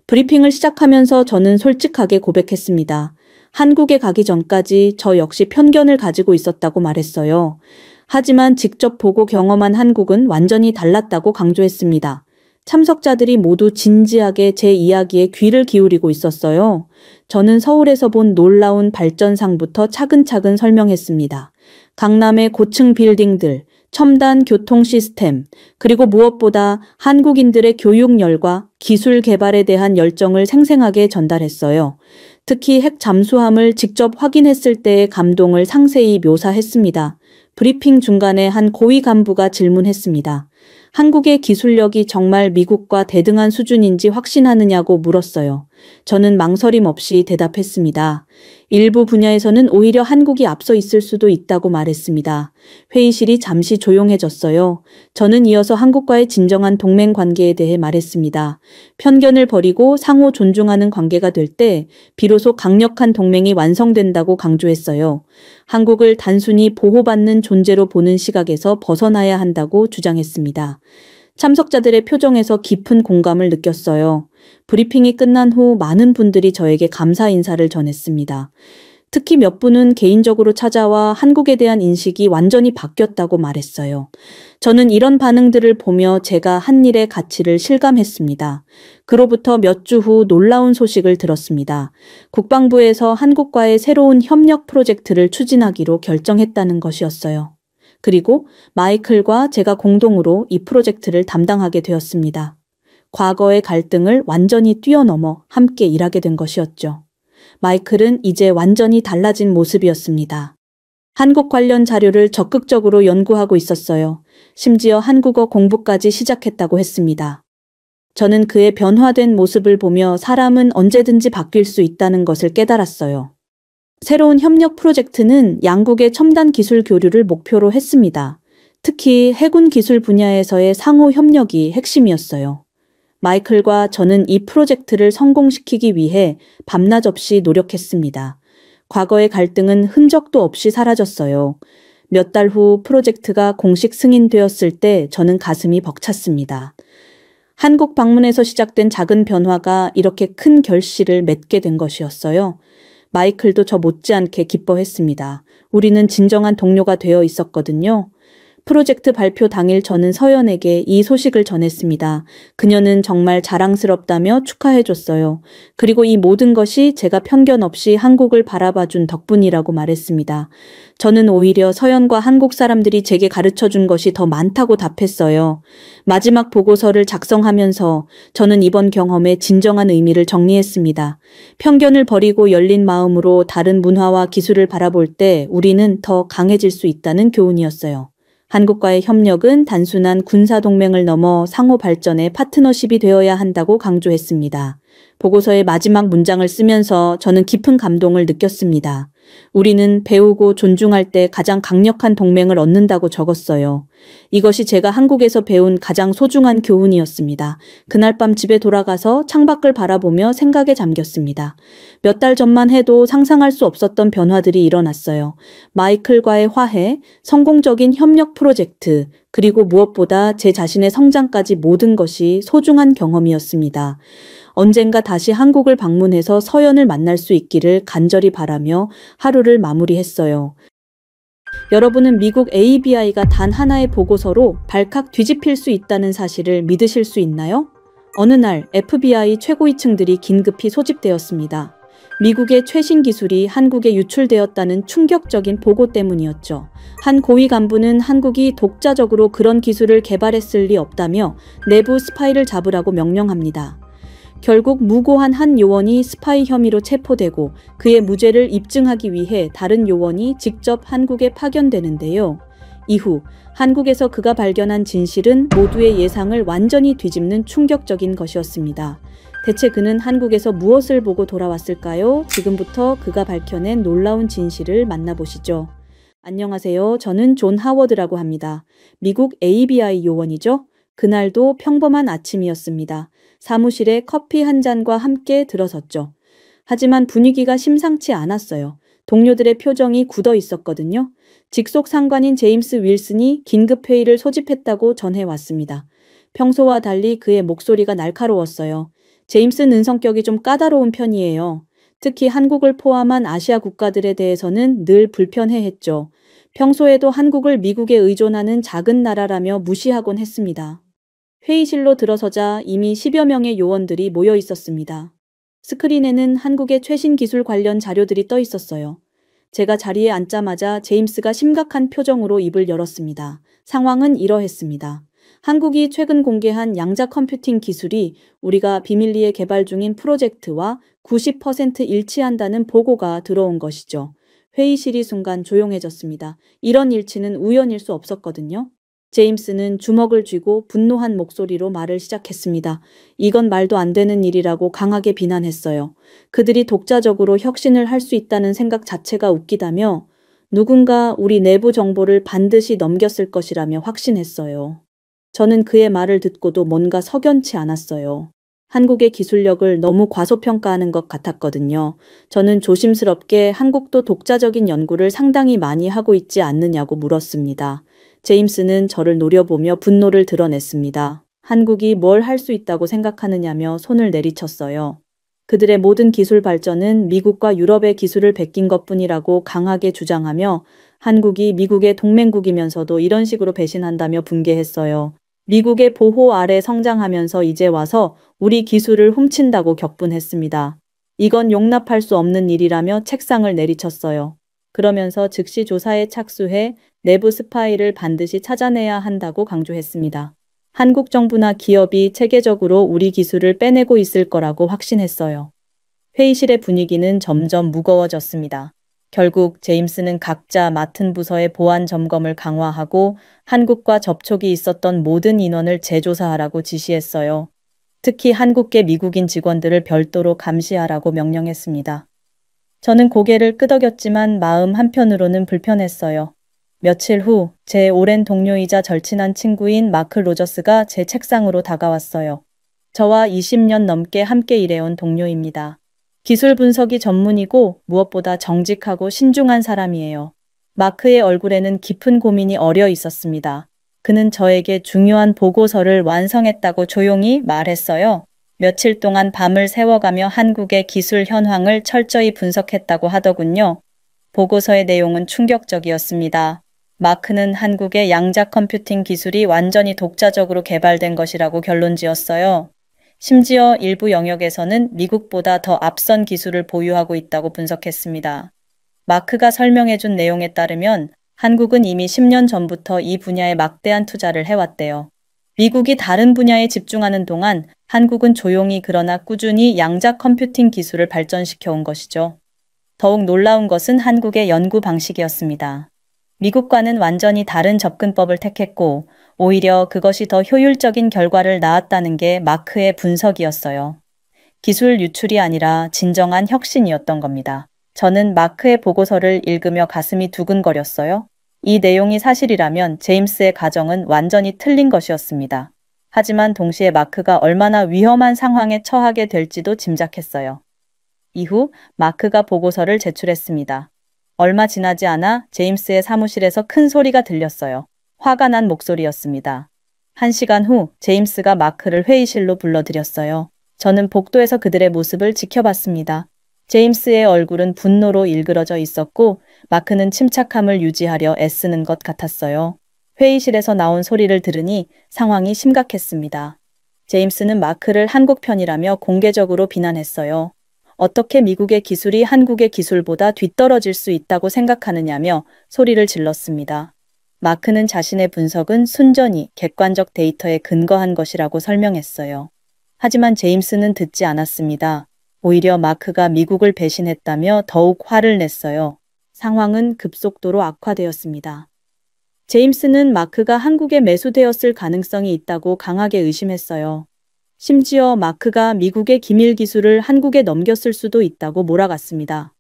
브리핑을 시작하면서 저는 솔직하게 고백했습니다. 한국에 가기 전까지 저 역시 편견을 가지고 있었다고 말했어요. 하지만 직접 보고 경험한 한국은 완전히 달랐다고 강조했습니다. 참석자들이 모두 진지하게 제 이야기에 귀를 기울이고 있었어요. 저는 서울에서 본 놀라운 발전상부터 차근차근 설명했습니다. 강남의 고층 빌딩들, 첨단 교통 시스템, 그리고 무엇보다 한국인들의 교육열과 기술 개발에 대한 열정을 생생하게 전달했어요. 특히 핵 잠수함을 직접 확인했을 때의 감동을 상세히 묘사했습니다. 브리핑 중간에 한 고위 간부가 질문했습니다. 한국의 기술력이 정말 미국과 대등한 수준인지 확신하느냐고 물었어요. 저는 망설임 없이 대답했습니다. 일부 분야에서는 오히려 한국이 앞서 있을 수도 있다고 말했습니다. 회의실이 잠시 조용해졌어요. 저는 이어서 한국과의 진정한 동맹 관계에 대해 말했습니다. 편견을 버리고 상호 존중하는 관계가 될 때 비로소 강력한 동맹이 완성된다고 강조했어요. 한국을 단순히 보호받는 존재로 보는 시각에서 벗어나야 한다고 주장했습니다. 참석자들의 표정에서 깊은 공감을 느꼈어요. 브리핑이 끝난 후 많은 분들이 저에게 감사 인사를 전했습니다. 특히 몇 분은 개인적으로 찾아와 한국에 대한 인식이 완전히 바뀌었다고 말했어요. 저는 이런 반응들을 보며 제가 한 일의 가치를 실감했습니다. 그로부터 몇 주 후 놀라운 소식을 들었습니다. 국방부에서 한국과의 새로운 협력 프로젝트를 추진하기로 결정했다는 것이었어요. 그리고 마이클과 제가 공동으로 이 프로젝트를 담당하게 되었습니다. 과거의 갈등을 완전히 뛰어넘어 함께 일하게 된 것이었죠. 마이클은 이제 완전히 달라진 모습이었습니다. 한국 관련 자료를 적극적으로 연구하고 있었어요. 심지어 한국어 공부까지 시작했다고 했습니다. 저는 그의 변화된 모습을 보며 사람은 언제든지 바뀔 수 있다는 것을 깨달았어요. 새로운 협력 프로젝트는 양국의 첨단 기술 교류를 목표로 했습니다. 특히 해군 기술 분야에서의 상호 협력이 핵심이었어요. 마이클과 저는 이 프로젝트를 성공시키기 위해 밤낮 없이 노력했습니다. 과거의 갈등은 흔적도 없이 사라졌어요. 몇 달 후 프로젝트가 공식 승인되었을 때 저는 가슴이 벅찼습니다. 한국 방문에서 시작된 작은 변화가 이렇게 큰 결실을 맺게 된 것이었어요. 마이클도 저 못지않게 기뻐했습니다. 우리는 진정한 동료가 되어 있었거든요. 프로젝트 발표 당일 저는 서연에게 이 소식을 전했습니다. 그녀는 정말 자랑스럽다며 축하해줬어요. 그리고 이 모든 것이 제가 편견 없이 한국을 바라봐준 덕분이라고 말했습니다. 저는 오히려 서연과 한국 사람들이 제게 가르쳐준 것이 더 많다고 답했어요. 마지막 보고서를 작성하면서 저는 이번 경험의 진정한 의미를 정리했습니다. 편견을 버리고 열린 마음으로 다른 문화와 기술을 바라볼 때 우리는 더 강해질 수 있다는 교훈이었어요. 한국과의 협력은 단순한 군사동맹을 넘어 상호 발전의 파트너십이 되어야 한다고 강조했습니다. 보고서의 마지막 문장을 쓰면서 저는 깊은 감동을 느꼈습니다. 우리는 배우고 존중할 때 가장 강력한 동맹을 얻는다고 적었어요. 이것이 제가 한국에서 배운 가장 소중한 교훈이었습니다. 그날 밤 집에 돌아가서 창밖을 바라보며 생각에 잠겼습니다. 몇 달 전만 해도 상상할 수 없었던 변화들이 일어났어요. 마이클과의 화해, 성공적인 협력 프로젝트, 그리고 무엇보다 제 자신의 성장까지 모든 것이 소중한 경험이었습니다. 언젠가 다시 한국을 방문해서 서연을 만날 수 있기를 간절히 바라며 하루를 마무리했어요. 여러분은 미국 ABI가 단 하나의 보고서로 발칵 뒤집힐 수 있다는 사실을 믿으실 수 있나요? 어느 날 FBI 최고위층들이 긴급히 소집되었습니다. 미국의 최신 기술이 한국에 유출되었다는 충격적인 보고 때문이었죠. 한 고위 간부는 한국이 독자적으로 그런 기술을 개발했을 리 없다며 내부 스파이를 잡으라고 명령합니다. 결국 무고한 한 요원이 스파이 혐의로 체포되고 그의 무죄를 입증하기 위해 다른 요원이 직접 한국에 파견되는데요. 이후 한국에서 그가 발견한 진실은 모두의 예상을 완전히 뒤집는 충격적인 것이었습니다. 대체 그는 한국에서 무엇을 보고 돌아왔을까요? 지금부터 그가 밝혀낸 놀라운 진실을 만나보시죠. 안녕하세요. 저는 존 하워드라고 합니다. 미국 ABI 요원이죠. 그날도 평범한 아침이었습니다. 사무실에 커피 한 잔과 함께 들어섰죠. 하지만 분위기가 심상치 않았어요. 동료들의 표정이 굳어 있었거든요. 직속 상관인 제임스 윌슨이 긴급회의를 소집했다고 전해왔습니다. 평소와 달리 그의 목소리가 날카로웠어요. 제임스는 성격이 좀 까다로운 편이에요. 특히 한국을 포함한 아시아 국가들에 대해서는 늘 불편해했죠. 평소에도 한국을 미국에 의존하는 작은 나라라며 무시하곤 했습니다. 회의실로 들어서자 이미 10여 명의 요원들이 모여 있었습니다. 스크린에는 한국의 최신 기술 관련 자료들이 떠 있었어요. 제가 자리에 앉자마자 제임스가 심각한 표정으로 입을 열었습니다. 상황은 이러했습니다. 한국이 최근 공개한 양자 컴퓨팅 기술이 우리가 비밀리에 개발 중인 프로젝트와 90% 일치한다는 보고가 들어온 것이죠. 회의실이 순간 조용해졌습니다. 이런 일치는 우연일 수 없었거든요. 제임스는 주먹을 쥐고 분노한 목소리로 말을 시작했습니다. 이건 말도 안 되는 일이라고 강하게 비난했어요. 그들이 독자적으로 혁신을 할 수 있다는 생각 자체가 웃기다며 누군가 우리 내부 정보를 반드시 넘겼을 것이라며 확신했어요. 저는 그의 말을 듣고도 뭔가 석연치 않았어요. 한국의 기술력을 너무 과소평가하는 것 같았거든요. 저는 조심스럽게 한국도 독자적인 연구를 상당히 많이 하고 있지 않느냐고 물었습니다. 제임스는 저를 노려보며 분노를 드러냈습니다. 한국이 뭘 할 수 있다고 생각하느냐며 손을 내리쳤어요. 그들의 모든 기술 발전은 미국과 유럽의 기술을 베낀 것뿐이라고 강하게 주장하며 한국이 미국의 동맹국이면서도 이런 식으로 배신한다며 분개했어요. 미국의 보호 아래 성장하면서 이제 와서 우리 기술을 훔친다고 격분했습니다. 이건 용납할 수 없는 일이라며 책상을 내리쳤어요. 그러면서 즉시 조사에 착수해 내부 스파이를 반드시 찾아내야 한다고 강조했습니다. 한국 정부나 기업이 체계적으로 우리 기술을 빼내고 있을 거라고 확신했어요. 회의실의 분위기는 점점 무거워졌습니다. 결국 제임스는 각자 맡은 부서의 보안 점검을 강화하고 한국과 접촉이 있었던 모든 인원을 재조사하라고 지시했어요. 특히 한국계 미국인 직원들을 별도로 감시하라고 명령했습니다. 저는 고개를 끄덕였지만 마음 한편으로는 불편했어요. 며칠 후 제 오랜 동료이자 절친한 친구인 마크 로저스가 제 책상으로 다가왔어요. 저와 20년 넘게 함께 일해온 동료입니다. 기술 분석이 전문이고 무엇보다 정직하고 신중한 사람이에요. 마크의 얼굴에는 깊은 고민이 어려 있었습니다. 그는 저에게 중요한 보고서를 완성했다고 조용히 말했어요. 며칠 동안 밤을 새워가며 한국의 기술 현황을 철저히 분석했다고 하더군요. 보고서의 내용은 충격적이었습니다. 마크는 한국의 양자 컴퓨팅 기술이 완전히 독자적으로 개발된 것이라고 결론지었어요. 심지어 일부 영역에서는 미국보다 더 앞선 기술을 보유하고 있다고 분석했습니다. 마크가 설명해준 내용에 따르면 한국은 이미 10년 전부터 이 분야에 막대한 투자를 해왔대요. 미국이 다른 분야에 집중하는 동안 한국은 조용히 그러나 꾸준히 양자 컴퓨팅 기술을 발전시켜 온 것이죠. 더욱 놀라운 것은 한국의 연구 방식이었습니다. 미국과는 완전히 다른 접근법을 택했고 오히려 그것이 더 효율적인 결과를 낳았다는 게 마크의 분석이었어요. 기술 유출이 아니라 진정한 혁신이었던 겁니다. 저는 마크의 보고서를 읽으며 가슴이 두근거렸어요. 이 내용이 사실이라면 제임스의 가정은 완전히 틀린 것이었습니다. 하지만 동시에 마크가 얼마나 위험한 상황에 처하게 될지도 짐작했어요. 이후 마크가 보고서를 제출했습니다. 얼마 지나지 않아 제임스의 사무실에서 큰 소리가 들렸어요. 화가 난 목소리였습니다. 1시간 후 제임스가 마크를 회의실로 불러들였어요. 저는 복도에서 그들의 모습을 지켜봤습니다. 제임스의 얼굴은 분노로 일그러져 있었고 마크는 침착함을 유지하려 애쓰는 것 같았어요. 회의실에서 나온 소리를 들으니 상황이 심각했습니다. 제임스는 마크를 한국 편이라며 공개적으로 비난했어요. 어떻게 미국의 기술이 한국의 기술보다 뒤떨어질 수 있다고 생각하느냐며 소리를 질렀습니다. 마크는 자신의 분석은 순전히 객관적 데이터에 근거한 것이라고 설명했어요. 하지만 제임스는 듣지 않았습니다. 오히려 마크가 미국을 배신했다며 더욱 화를 냈어요. 상황은 급속도로 악화되었습니다. 제임스는 마크가 한국에 매수되었을 가능성이 있다고 강하게 의심했어요. 심지어 마크가 미국의 기밀 기술을 한국에 넘겼을 수도 있다고 몰아갔습니다.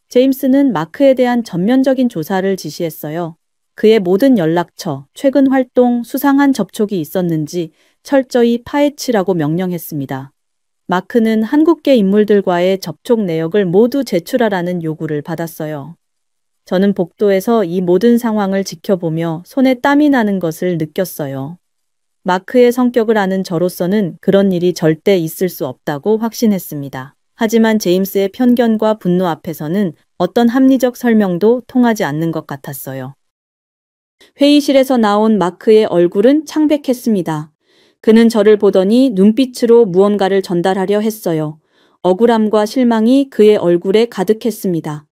제임스는 마크에 대한 전면적인 조사를 지시했어요. 그의 모든 연락처, 최근 활동, 수상한 접촉이 있었는지 철저히 파헤치라고 명령했습니다. 마크는 한국계 인물들과의 접촉 내역을 모두 제출하라는 요구를 받았어요. 저는 복도에서 이 모든 상황을 지켜보며 손에 땀이 나는 것을 느꼈어요. 마크의 성격을 아는 저로서는 그런 일이 절대 있을 수 없다고 확신했습니다. 하지만 제임스의 편견과 분노 앞에서는 어떤 합리적 설명도 통하지 않는 것 같았어요. 회의실에서 나온 마크의 얼굴은 창백했습니다. 그는 저를 보더니 눈빛으로 무언가를 전달하려 했어요. 억울함과 실망이 그의 얼굴에 가득했습니다.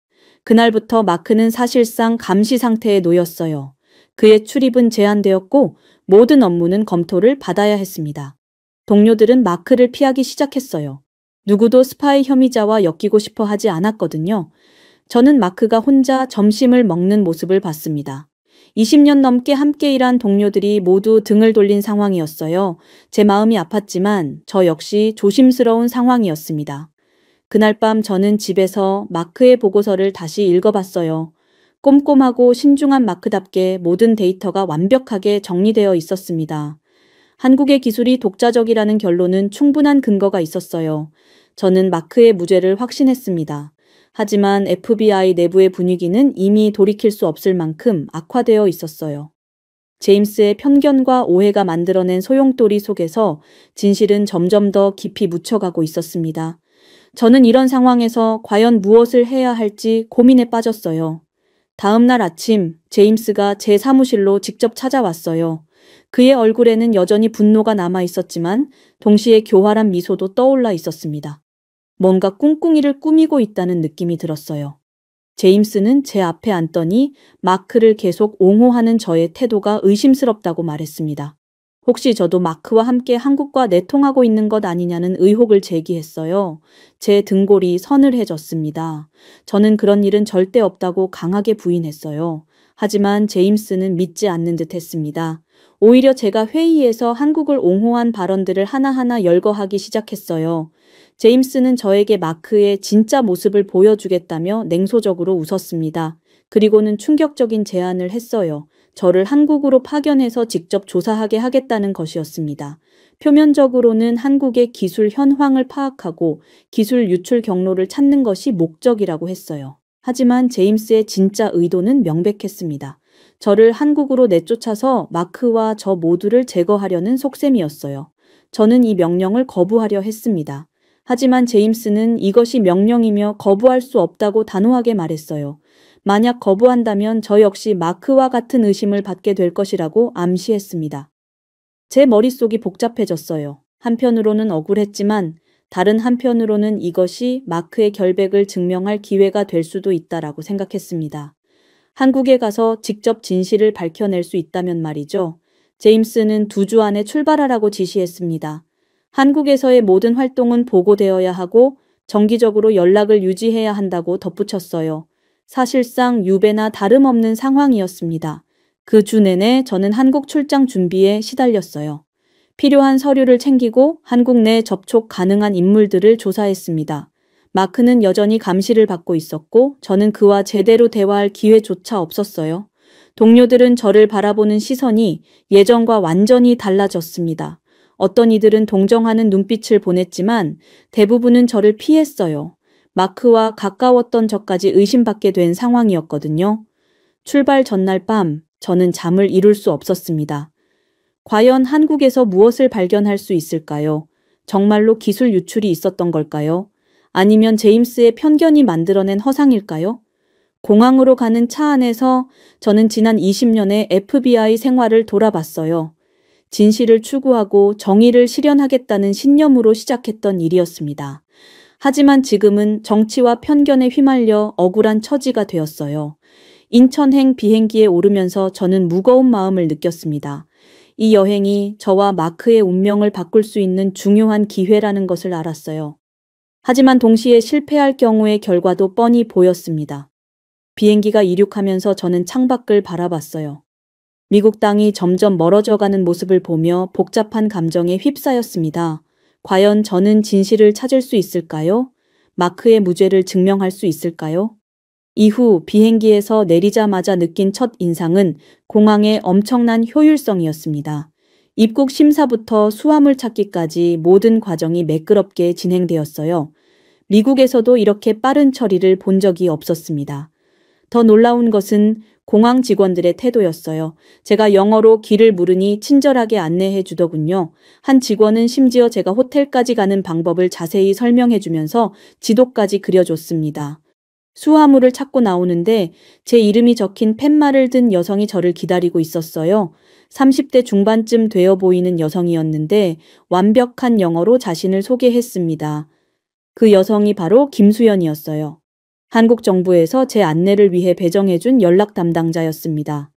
그날부터 마크는 사실상 감시 상태에 놓였어요. 그의 출입은 제한되었고 모든 업무는 검토를 받아야 했습니다. 동료들은 마크를 피하기 시작했어요. 누구도 스파이 혐의자와 엮이고 싶어 하지 않았거든요. 저는 마크가 혼자 점심을 먹는 모습을 봤습니다. 20년 넘게 함께 일한 동료들이 모두 등을 돌린 상황이었어요. 제 마음이 아팠지만 저 역시 조심스러운 상황이었습니다. 그날 밤 저는 집에서 마크의 보고서를 다시 읽어봤어요. 꼼꼼하고 신중한 마크답게 모든 데이터가 완벽하게 정리되어 있었습니다. 한국의 기술이 독자적이라는 결론은 충분한 근거가 있었어요. 저는 마크의 무죄를 확신했습니다. 하지만 FBI 내부의 분위기는 이미 돌이킬 수 없을 만큼 악화되어 있었어요. 제임스의 편견과 오해가 만들어낸 소용돌이 속에서 진실은 점점 더 깊이 묻혀가고 있었습니다. 저는 이런 상황에서 과연 무엇을 해야 할지 고민에 빠졌어요. 다음 날 아침, 제임스가 제 사무실로 직접 찾아왔어요. 그의 얼굴에는 여전히 분노가 남아 있었지만 동시에 교활한 미소도 떠올라 있었습니다. 뭔가 꿍꿍이를 꾸미고 있다는 느낌이 들었어요. 제임스는 제 앞에 앉더니 마크를 계속 옹호하는 저의 태도가 의심스럽다고 말했습니다. 혹시 저도 마크와 함께 한국과 내통하고 있는 것 아니냐는 의혹을 제기했어요. 제 등골이 서늘해졌습니다. 저는 그런 일은 절대 없다고 강하게 부인했어요. 하지만 제임스는 믿지 않는 듯 했습니다. 오히려 제가 회의에서 한국을 옹호한 발언들을 하나하나 열거하기 시작했어요. 제임스는 저에게 마크의 진짜 모습을 보여주겠다며 냉소적으로 웃었습니다. 그리고는 충격적인 제안을 했어요. 저를 한국으로 파견해서 직접 조사하게 하겠다는 것이었습니다. 표면적으로는 한국의 기술 현황을 파악하고 기술 유출 경로를 찾는 것이 목적이라고 했어요. 하지만 제임스의 진짜 의도는 명백했습니다. 저를 한국으로 내쫓아서 마크와 저 모두를 제거하려는 속셈이었어요. 저는 이 명령을 거부하려 했습니다. 하지만 제임스는 이것이 명령이며 거부할 수 없다고 단호하게 말했어요. 만약 거부한다면 저 역시 마크와 같은 의심을 받게 될 것이라고 암시했습니다. 제 머릿속이 복잡해졌어요. 한편으로는 억울했지만 다른 한편으로는 이것이 마크의 결백을 증명할 기회가 될 수도 있다라고 생각했습니다. 한국에 가서 직접 진실을 밝혀낼 수 있다면 말이죠. 제임스는 2주 안에 출발하라고 지시했습니다. 한국에서의 모든 활동은 보고되어야 하고 정기적으로 연락을 유지해야 한다고 덧붙였어요. 사실상 유배나 다름없는 상황이었습니다. 그 주 내내 저는 한국 출장 준비에 시달렸어요. 필요한 서류를 챙기고 한국 내 접촉 가능한 인물들을 조사했습니다. 마크는 여전히 감시를 받고 있었고 저는 그와 제대로 대화할 기회조차 없었어요. 동료들은 저를 바라보는 시선이 예전과 완전히 달라졌습니다. 어떤 이들은 동정하는 눈빛을 보냈지만 대부분은 저를 피했어요. 마크와 가까웠던 저까지 의심받게 된 상황이었거든요. 출발 전날 밤 저는 잠을 이룰 수 없었습니다. 과연 한국에서 무엇을 발견할 수 있을까요? 정말로 기술 유출이 있었던 걸까요? 아니면 제임스의 편견이 만들어낸 허상일까요? 공항으로 가는 차 안에서 저는 지난 20년의 FBI 생활을 돌아봤어요. 진실을 추구하고 정의를 실현하겠다는 신념으로 시작했던 일이었습니다. 하지만 지금은 정치와 편견에 휘말려 억울한 처지가 되었어요. 인천행 비행기에 오르면서 저는 무거운 마음을 느꼈습니다. 이 여행이 저와 마크의 운명을 바꿀 수 있는 중요한 기회라는 것을 알았어요. 하지만 동시에 실패할 경우의 결과도 뻔히 보였습니다. 비행기가 이륙하면서 저는 창밖을 바라봤어요. 미국 땅이 점점 멀어져가는 모습을 보며 복잡한 감정에 휩싸였습니다. 과연 저는 진실을 찾을 수 있을까요? 마크의 무죄를 증명할 수 있을까요? 이후 비행기에서 내리자마자 느낀 첫 인상은 공항의 엄청난 효율성이었습니다. 입국 심사부터 수화물 찾기까지 모든 과정이 매끄럽게 진행되었어요. 미국에서도 이렇게 빠른 처리를 본 적이 없었습니다. 더 놀라운 것은 공항 직원들의 태도였어요. 제가 영어로 길을 물으니 친절하게 안내해 주더군요. 한 직원은 심지어 제가 호텔까지 가는 방법을 자세히 설명해 주면서 지도까지 그려줬습니다. 수화물을 찾고 나오는데 제 이름이 적힌 팻말을 든 여성이 저를 기다리고 있었어요. 30대 중반쯤 되어 보이는 여성이었는데 완벽한 영어로 자신을 소개했습니다. 그 여성이 바로 김수연이었어요. 한국 정부에서 제 안내를 위해 배정해준 연락 담당자였습니다.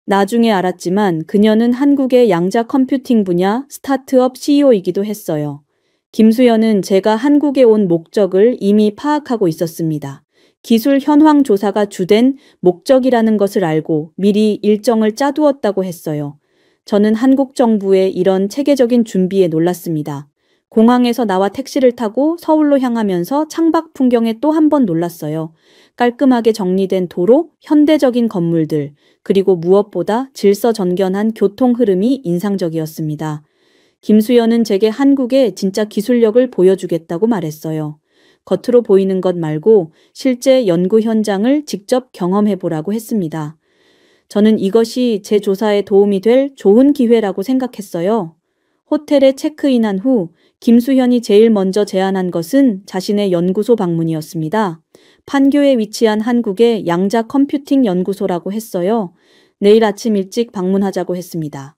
나중에 알았지만 그녀는 한국의 양자 컴퓨팅 분야 스타트업 CEO이기도 했어요. 김수연은 제가 한국에 온 목적을 이미 파악하고 있었습니다. 기술 현황 조사가 주된 목적이라는 것을 알고 미리 일정을 짜두었다고 했어요. 저는 한국 정부의 이런 체계적인 준비에 놀랐습니다. 공항에서 나와 택시를 타고 서울로 향하면서 창밖 풍경에 또 한 번 놀랐어요. 깔끔하게 정리된 도로, 현대적인 건물들, 그리고 무엇보다 질서정연한 교통 흐름이 인상적이었습니다. 김수연은 제게 한국의 진짜 기술력을 보여주겠다고 말했어요. 겉으로 보이는 것 말고 실제 연구 현장을 직접 경험해보라고 했습니다. 저는 이것이 제 조사에 도움이 될 좋은 기회라고 생각했어요. 호텔에 체크인한 후 김수현이 제일 먼저 제안한 것은 자신의 연구소 방문이었습니다. 판교에 위치한 한국의 양자 컴퓨팅 연구소라고 했어요. 내일 아침 일찍 방문하자고 했습니다.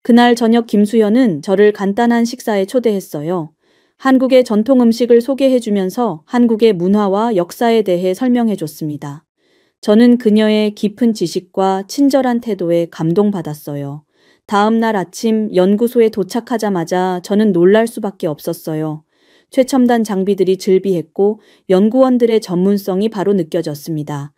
그날 저녁 김수현은 저를 간단한 식사에 초대했어요. 한국의 전통 음식을 소개해주면서 한국의 문화와 역사에 대해 설명해줬습니다. 저는 그녀의 깊은 지식과 친절한 태도에 감동받았어요. 다음 날 아침 연구소에 도착하자마자 저는 놀랄 수밖에 없었어요. 최첨단 장비들이 즐비했고 연구원들의 전문성이 바로 느껴졌습니다.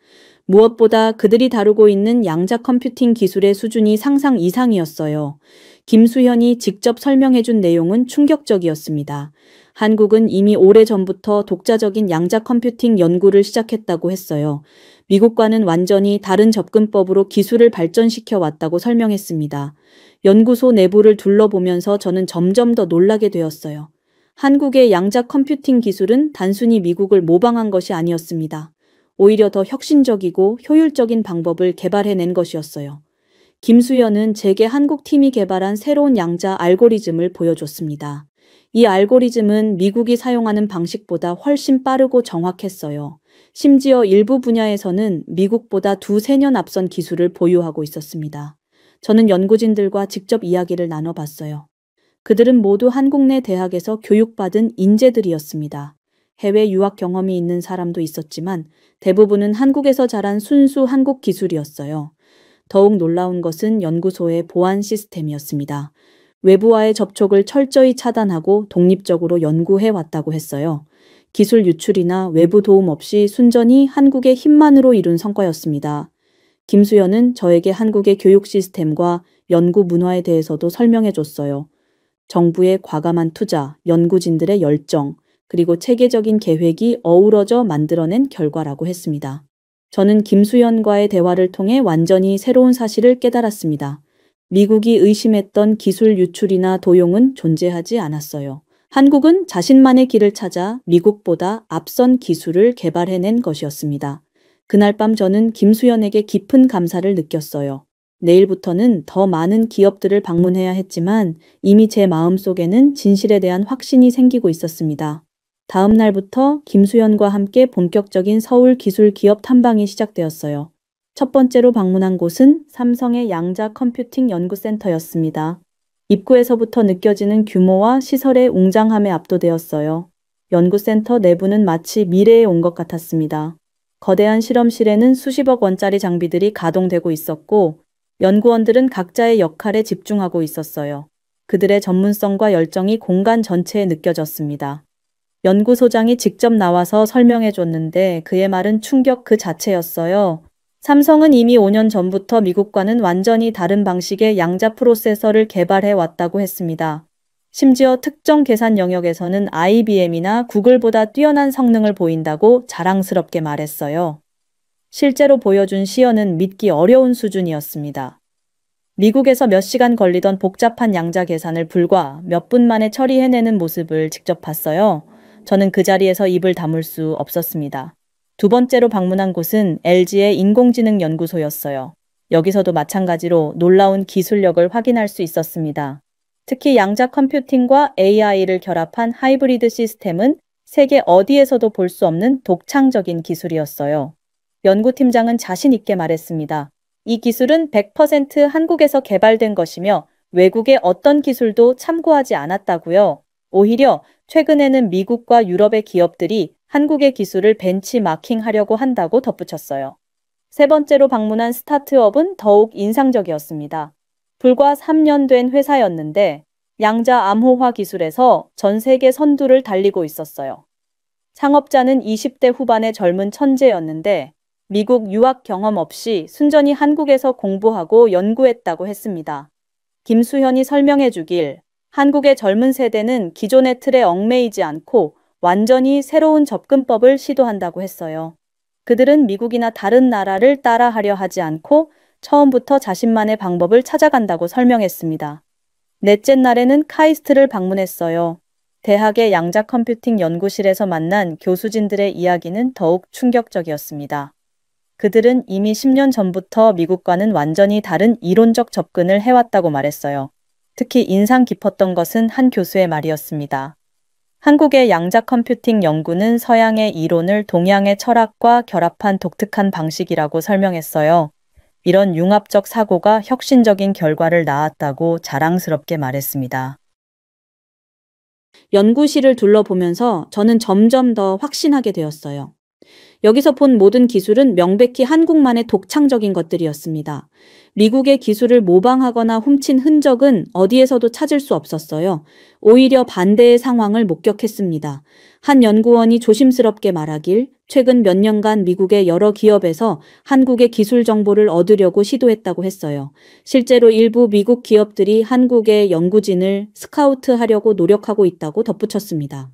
무엇보다 그들이 다루고 있는 양자 컴퓨팅 기술의 수준이 상상 이상이었어요. 김수현이 직접 설명해준 내용은 충격적이었습니다. 한국은 이미 오래전부터 독자적인 양자 컴퓨팅 연구를 시작했다고 했어요. 미국과는 완전히 다른 접근법으로 기술을 발전시켜 왔다고 설명했습니다. 연구소 내부를 둘러보면서 저는 점점 더 놀라게 되었어요. 한국의 양자 컴퓨팅 기술은 단순히 미국을 모방한 것이 아니었습니다. 오히려 더 혁신적이고 효율적인 방법을 개발해낸 것이었어요. 김수현은 제게 한국팀이 개발한 새로운 양자 알고리즘을 보여줬습니다. 이 알고리즘은 미국이 사용하는 방식보다 훨씬 빠르고 정확했어요. 심지어 일부 분야에서는 미국보다 두세 년 앞선 기술을 보유하고 있었습니다. 저는 연구진들과 직접 이야기를 나눠봤어요. 그들은 모두 한국 내 대학에서 교육받은 인재들이었습니다. 해외 유학 경험이 있는 사람도 있었지만 대부분은 한국에서 자란 순수 한국 기술이었어요. 더욱 놀라운 것은 연구소의 보안 시스템이었습니다. 외부와의 접촉을 철저히 차단하고 독립적으로 연구해 왔다고 했어요. 기술 유출이나 외부 도움 없이 순전히 한국의 힘만으로 이룬 성과였습니다. 김수현은 저에게 한국의 교육 시스템과 연구 문화에 대해서도 설명해 줬어요. 정부의 과감한 투자, 연구진들의 열정, 그리고 체계적인 계획이 어우러져 만들어낸 결과라고 했습니다. 저는 김수현과의 대화를 통해 완전히 새로운 사실을 깨달았습니다. 미국이 의심했던 기술 유출이나 도용은 존재하지 않았어요. 한국은 자신만의 길을 찾아 미국보다 앞선 기술을 개발해낸 것이었습니다. 그날 밤 저는 김수현에게 깊은 감사를 느꼈어요. 내일부터는 더 많은 기업들을 방문해야 했지만 이미 제 마음속에는 진실에 대한 확신이 생기고 있었습니다. 다음 날부터 김수현과 함께 본격적인 서울 기술 기업 탐방이 시작되었어요. 첫 번째로 방문한 곳은 삼성의 양자 컴퓨팅 연구센터였습니다. 입구에서부터 느껴지는 규모와 시설의 웅장함에 압도되었어요. 연구센터 내부는 마치 미래에 온 것 같았습니다. 거대한 실험실에는 수십억 원짜리 장비들이 가동되고 있었고 연구원들은 각자의 역할에 집중하고 있었어요. 그들의 전문성과 열정이 공간 전체에 느껴졌습니다. 연구소장이 직접 나와서 설명해 줬는데 그의 말은 충격 그 자체였어요. 삼성은 이미 5년 전부터 미국과는 완전히 다른 방식의 양자 프로세서를 개발해 왔다고 했습니다. 심지어 특정 계산 영역에서는 IBM이나 구글보다 뛰어난 성능을 보인다고 자랑스럽게 말했어요. 실제로 보여준 시연은 믿기 어려운 수준이었습니다. 미국에서 몇 시간 걸리던 복잡한 양자 계산을 불과 몇 분 만에 처리해내는 모습을 직접 봤어요. 저는 그 자리에서 입을 다물 수 없었습니다. 두 번째로 방문한 곳은 LG의 인공지능 연구소였어요. 여기서도 마찬가지로 놀라운 기술력을 확인할 수 있었습니다. 특히 양자 컴퓨팅과 AI를 결합한 하이브리드 시스템은 세계 어디에서도 볼 수 없는 독창적인 기술이었어요. 연구팀장은 자신 있게 말했습니다. 이 기술은 100% 한국에서 개발된 것이며 외국의 어떤 기술도 참고하지 않았다고요. 오히려 최근에는 미국과 유럽의 기업들이 한국의 기술을 벤치마킹하려고 한다고 덧붙였어요. 세 번째로 방문한 스타트업은 더욱 인상적이었습니다. 불과 3년 된 회사였는데 양자 암호화 기술에서 전 세계 선두를 달리고 있었어요. 창업자는 20대 후반의 젊은 천재였는데 미국 유학 경험 없이 순전히 한국에서 공부하고 연구했다고 했습니다. 김수현이 설명해 주길 한국의 젊은 세대는 기존의 틀에 얽매이지 않고 완전히 새로운 접근법을 시도한다고 했어요. 그들은 미국이나 다른 나라를 따라하려 하지 않고 처음부터 자신만의 방법을 찾아간다고 설명했습니다. 넷째 날에는 카이스트를 방문했어요. 대학의 양자 컴퓨팅 연구실에서 만난 교수진들의 이야기는 더욱 충격적이었습니다. 그들은 이미 10년 전부터 미국과는 완전히 다른 이론적 접근을 해왔다고 말했어요. 특히 인상 깊었던 것은 한 교수의 말이었습니다. 한국의 양자 컴퓨팅 연구는 서양의 이론을 동양의 철학과 결합한 독특한 방식이라고 설명했어요. 이런 융합적 사고가 혁신적인 결과를 낳았다고 자랑스럽게 말했습니다. 연구실을 둘러보면서 저는 점점 더 확신하게 되었어요. 여기서 본 모든 기술은 명백히 한국만의 독창적인 것들이었습니다. 미국의 기술을 모방하거나 훔친 흔적은 어디에서도 찾을 수 없었어요. 오히려 반대의 상황을 목격했습니다. 한 연구원이 조심스럽게 말하길 최근 몇 년간 미국의 여러 기업에서 한국의 기술 정보를 얻으려고 시도했다고 했어요. 실제로 일부 미국 기업들이 한국의 연구진을 스카우트하려고 노력하고 있다고 덧붙였습니다.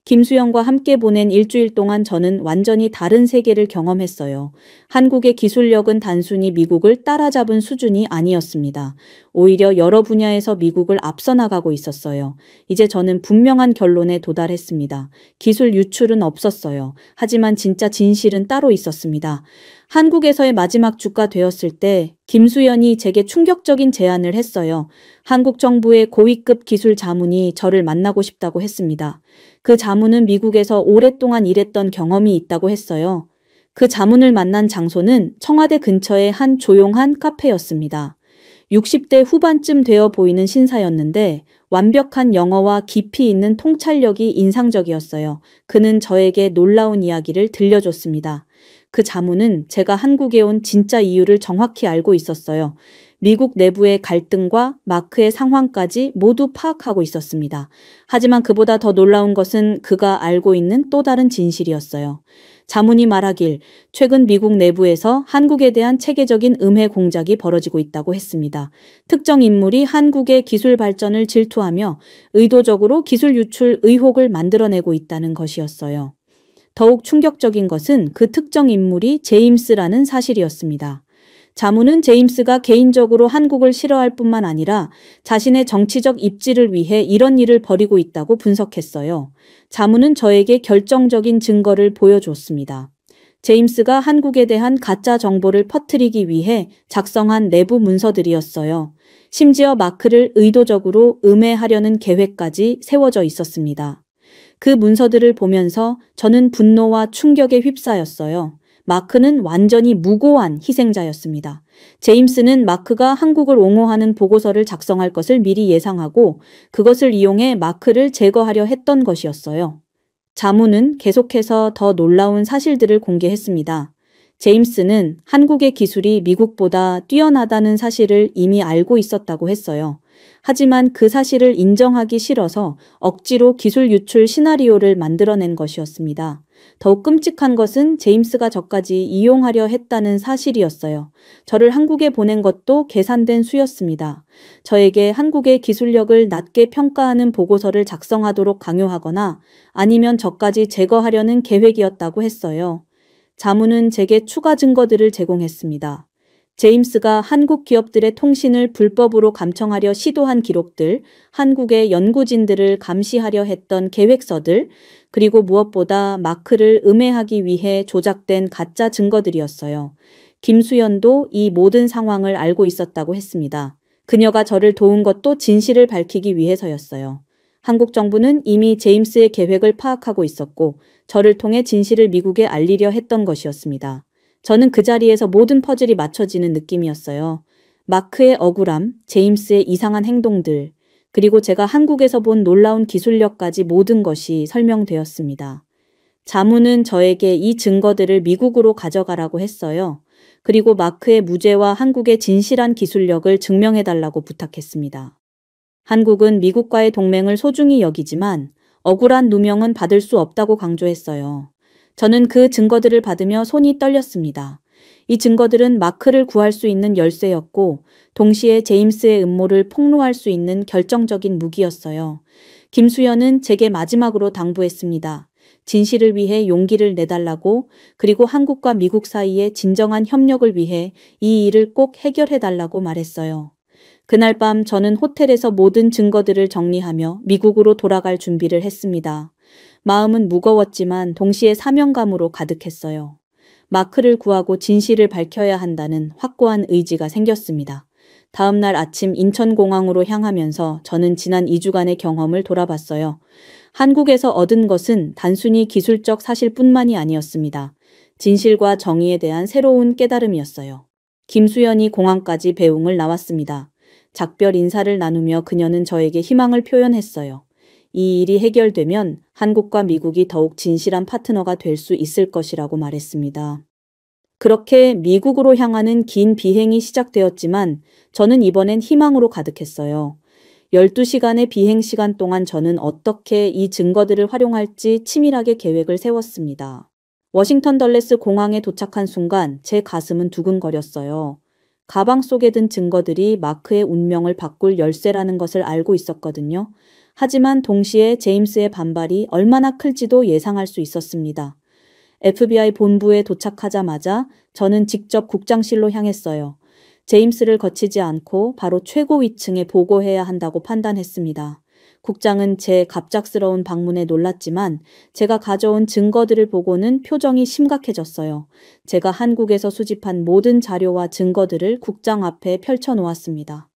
김수영과 함께 보낸 일주일 동안 저는 완전히 다른 세계를 경험했어요. 한국의 기술력은 단순히 미국을 따라잡은 수준이 아니었습니다. 오히려 여러 분야에서 미국을 앞서 나가고 있었어요. 이제 저는 분명한 결론에 도달했습니다. 기술 유출은 없었어요. 하지만 진짜 진실은 따로 있었습니다. 한국에서의 마지막 주가 되었을 때 김수현이 제게 충격적인 제안을 했어요. 한국 정부의 고위급 기술 자문이 저를 만나고 싶다고 했습니다. 그 자문은 미국에서 오랫동안 일했던 경험이 있다고 했어요. 그 자문을 만난 장소는 청와대 근처의 한 조용한 카페였습니다. 60대 후반쯤 되어 보이는 신사였는데 완벽한 영어와 깊이 있는 통찰력이 인상적이었어요. 그는 저에게 놀라운 이야기를 들려줬습니다. 그 자문은 제가 한국에 온 진짜 이유를 정확히 알고 있었어요. 미국 내부의 갈등과 마크의 상황까지 모두 파악하고 있었습니다. 하지만 그보다 더 놀라운 것은 그가 알고 있는 또 다른 진실이었어요. 자문이 말하길 최근 미국 내부에서 한국에 대한 체계적인 음해 공작이 벌어지고 있다고 했습니다. 특정 인물이 한국의 기술 발전을 질투하며 의도적으로 기술 유출 의혹을 만들어내고 있다는 것이었어요. 더욱 충격적인 것은 그 특정 인물이 제임스라는 사실이었습니다. 자문은 제임스가 개인적으로 한국을 싫어할 뿐만 아니라 자신의 정치적 입지를 위해 이런 일을 벌이고 있다고 분석했어요. 자문은 저에게 결정적인 증거를 보여줬습니다. 제임스가 한국에 대한 가짜 정보를 퍼뜨리기 위해 작성한 내부 문서들이었어요. 심지어 마크를 의도적으로 음해하려는 계획까지 세워져 있었습니다. 그 문서들을 보면서 저는 분노와 충격에 휩싸였어요. 마크는 완전히 무고한 희생자였습니다. 제임스는 마크가 한국을 옹호하는 보고서를 작성할 것을 미리 예상하고 그것을 이용해 마크를 제거하려 했던 것이었어요. 자문은 계속해서 더 놀라운 사실들을 공개했습니다. 제임스는 한국의 기술이 미국보다 뛰어나다는 사실을 이미 알고 있었다고 했어요. 하지만 그 사실을 인정하기 싫어서 억지로 기술 유출 시나리오를 만들어낸 것이었습니다. 더욱 끔찍한 것은 제임스가 저까지 이용하려 했다는 사실이었어요. 저를 한국에 보낸 것도 계산된 수였습니다. 저에게 한국의 기술력을 낮게 평가하는 보고서를 작성하도록 강요하거나 아니면 저까지 제거하려는 계획이었다고 했어요. 자문은 제게 추가 증거들을 제공했습니다. 제임스가 한국 기업들의 통신을 불법으로 감청하려 시도한 기록들, 한국의 연구진들을 감시하려 했던 계획서들, 그리고 무엇보다 마크를 음해하기 위해 조작된 가짜 증거들이었어요. 김수현도 이 모든 상황을 알고 있었다고 했습니다. 그녀가 저를 도운 것도 진실을 밝히기 위해서였어요. 한국 정부는 이미 제임스의 계획을 파악하고 있었고 저를 통해 진실을 미국에 알리려 했던 것이었습니다. 저는 그 자리에서 모든 퍼즐이 맞춰지는 느낌이었어요. 마크의 억울함, 제임스의 이상한 행동들, 그리고 제가 한국에서 본 놀라운 기술력까지 모든 것이 설명되었습니다. 자문은 저에게 이 증거들을 미국으로 가져가라고 했어요. 그리고 마크의 무죄와 한국의 진실한 기술력을 증명해달라고 부탁했습니다. 한국은 미국과의 동맹을 소중히 여기지만 억울한 누명은 받을 수 없다고 강조했어요. 저는 그 증거들을 받으며 손이 떨렸습니다. 이 증거들은 마크를 구할 수 있는 열쇠였고 동시에 제임스의 음모를 폭로할 수 있는 결정적인 무기였어요. 김수현은 제게 마지막으로 당부했습니다. 진실을 위해 용기를 내달라고, 그리고 한국과 미국 사이의 진정한 협력을 위해 이 일을 꼭 해결해달라고 말했어요. 그날 밤 저는 호텔에서 모든 증거들을 정리하며 미국으로 돌아갈 준비를 했습니다. 마음은 무거웠지만 동시에 사명감으로 가득했어요. 마크를 구하고 진실을 밝혀야 한다는 확고한 의지가 생겼습니다. 다음 날 아침 인천공항으로 향하면서 저는 지난 2주간의 경험을 돌아봤어요. 한국에서 얻은 것은 단순히 기술적 사실뿐만이 아니었습니다. 진실과 정의에 대한 새로운 깨달음이었어요. 김수연이 공항까지 배웅을 나왔습니다. 작별 인사를 나누며 그녀는 저에게 희망을 표현했어요. 이 일이 해결되면 한국과 미국이 더욱 진실한 파트너가 될 수 있을 것이라고 말했습니다. 그렇게 미국으로 향하는 긴 비행이 시작되었지만 저는 이번엔 희망으로 가득했어요. 12시간의 비행 시간 동안 저는 어떻게 이 증거들을 활용할지 치밀하게 계획을 세웠습니다. 워싱턴 덜레스 공항에 도착한 순간 제 가슴은 두근거렸어요. 가방 속에 든 증거들이 마크의 운명을 바꿀 열쇠라는 것을 알고 있었거든요. 하지만 동시에 제임스의 반발이 얼마나 클지도 예상할 수 있었습니다. FBI 본부에 도착하자마자 저는 직접 국장실로 향했어요. 제임스를 거치지 않고 바로 최고위층에 보고해야 한다고 판단했습니다. 국장은 제 갑작스러운 방문에 놀랐지만 제가 가져온 증거들을 보고는 표정이 심각해졌어요. 제가 한국에서 수집한 모든 자료와 증거들을 국장 앞에 펼쳐놓았습니다.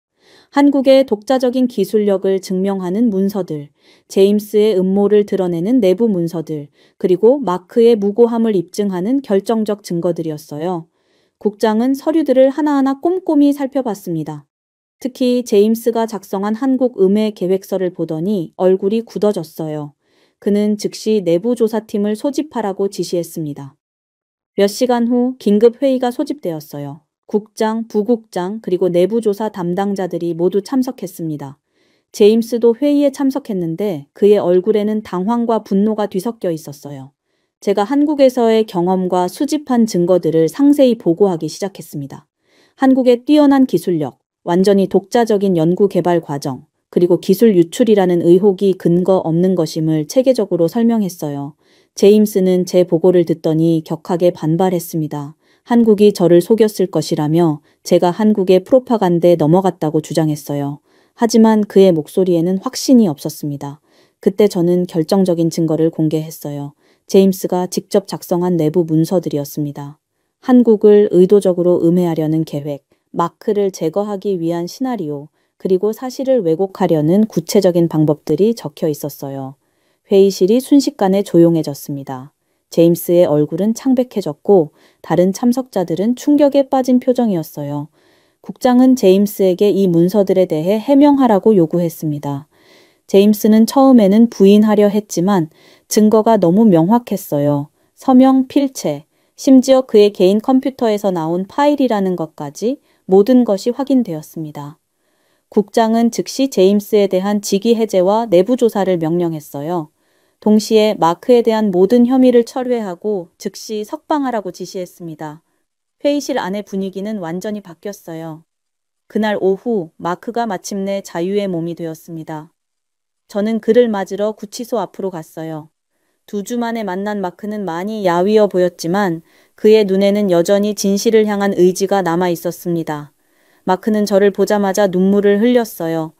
한국의 독자적인 기술력을 증명하는 문서들, 제임스의 음모를 드러내는 내부 문서들, 그리고 마크의 무고함을 입증하는 결정적 증거들이었어요. 국장은 서류들을 하나하나 꼼꼼히 살펴봤습니다. 특히 제임스가 작성한 한국 음해 계획서를 보더니 얼굴이 굳어졌어요. 그는 즉시 내부 조사팀을 소집하라고 지시했습니다. 몇 시간 후 긴급 회의가 소집되었어요. 국장, 부국장, 그리고 내부조사 담당자들이 모두 참석했습니다. 제임스도 회의에 참석했는데 그의 얼굴에는 당황과 분노가 뒤섞여 있었어요. 제가 한국에서의 경험과 수집한 증거들을 상세히 보고하기 시작했습니다. 한국의 뛰어난 기술력, 완전히 독자적인 연구 개발 과정, 그리고 기술 유출이라는 의혹이 근거 없는 것임을 체계적으로 설명했어요. 제임스는 제 보고를 듣더니 격하게 반발했습니다. 한국이 저를 속였을 것이라며 제가 한국의 프로파간다에 넘어갔다고 주장했어요. 하지만 그의 목소리에는 확신이 없었습니다. 그때 저는 결정적인 증거를 공개했어요. 제임스가 직접 작성한 내부 문서들이었습니다. 한국을 의도적으로 음해하려는 계획, 마크를 제거하기 위한 시나리오, 그리고 사실을 왜곡하려는 구체적인 방법들이 적혀 있었어요. 회의실이 순식간에 조용해졌습니다. 제임스의 얼굴은 창백해졌고 다른 참석자들은 충격에 빠진 표정이었어요. 국장은 제임스에게 이 문서들에 대해 해명하라고 요구했습니다. 제임스는 처음에는 부인하려 했지만 증거가 너무 명확했어요. 서명, 필체, 심지어 그의 개인 컴퓨터에서 나온 파일이라는 것까지 모든 것이 확인되었습니다. 국장은 즉시 제임스에 대한 직위 해제와 내부 조사를 명령했어요. 동시에 마크에 대한 모든 혐의를 철회하고 즉시 석방하라고 지시했습니다. 회의실 안의 분위기는 완전히 바뀌었어요. 그날 오후 마크가 마침내 자유의 몸이 되었습니다. 저는 그를 맞으러 구치소 앞으로 갔어요. 2주 만에 만난 마크는 많이 야위어 보였지만 그의 눈에는 여전히 진실을 향한 의지가 남아 있었습니다. 마크는 저를 보자마자 눈물을 흘렸어요.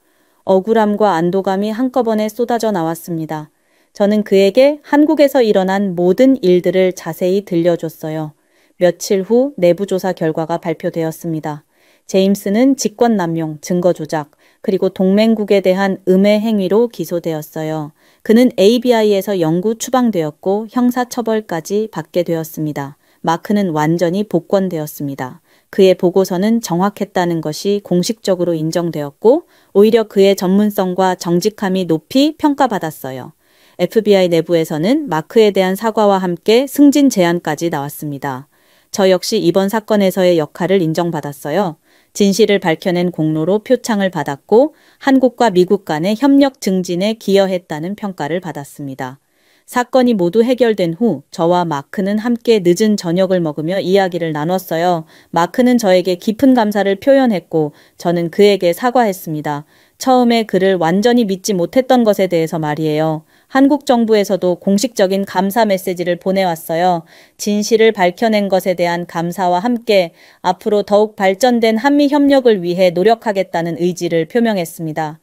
억울함과 안도감이 한꺼번에 쏟아져 나왔습니다. 저는 그에게 한국에서 일어난 모든 일들을 자세히 들려줬어요. 며칠 후 내부조사 결과가 발표되었습니다. 제임스는 직권남용, 증거조작, 그리고 동맹국에 대한 음해 행위로 기소되었어요. 그는 ABI에서 영구 추방되었고 형사처벌까지 받게 되었습니다. 마크는 완전히 복권되었습니다. 그의 보고서는 정확했다는 것이 공식적으로 인정되었고 오히려 그의 전문성과 정직함이 높이 평가받았어요. FBI 내부에서는 마크에 대한 사과와 함께 승진 제안까지 나왔습니다. 저 역시 이번 사건에서의 역할을 인정받았어요. 진실을 밝혀낸 공로로 표창을 받았고 한국과 미국 간의 협력 증진에 기여했다는 평가를 받았습니다. 사건이 모두 해결된 후 저와 마크는 함께 늦은 저녁을 먹으며 이야기를 나눴어요. 마크는 저에게 깊은 감사를 표현했고 저는 그에게 사과했습니다. 처음에 그를 완전히 믿지 못했던 것에 대해서 말이에요. 한국 정부에서도 공식적인 감사 메시지를 보내왔어요. 진실을 밝혀낸 것에 대한 감사와 함께 앞으로 더욱 발전된 한미 협력을 위해 노력하겠다는 의지를 표명했습니다.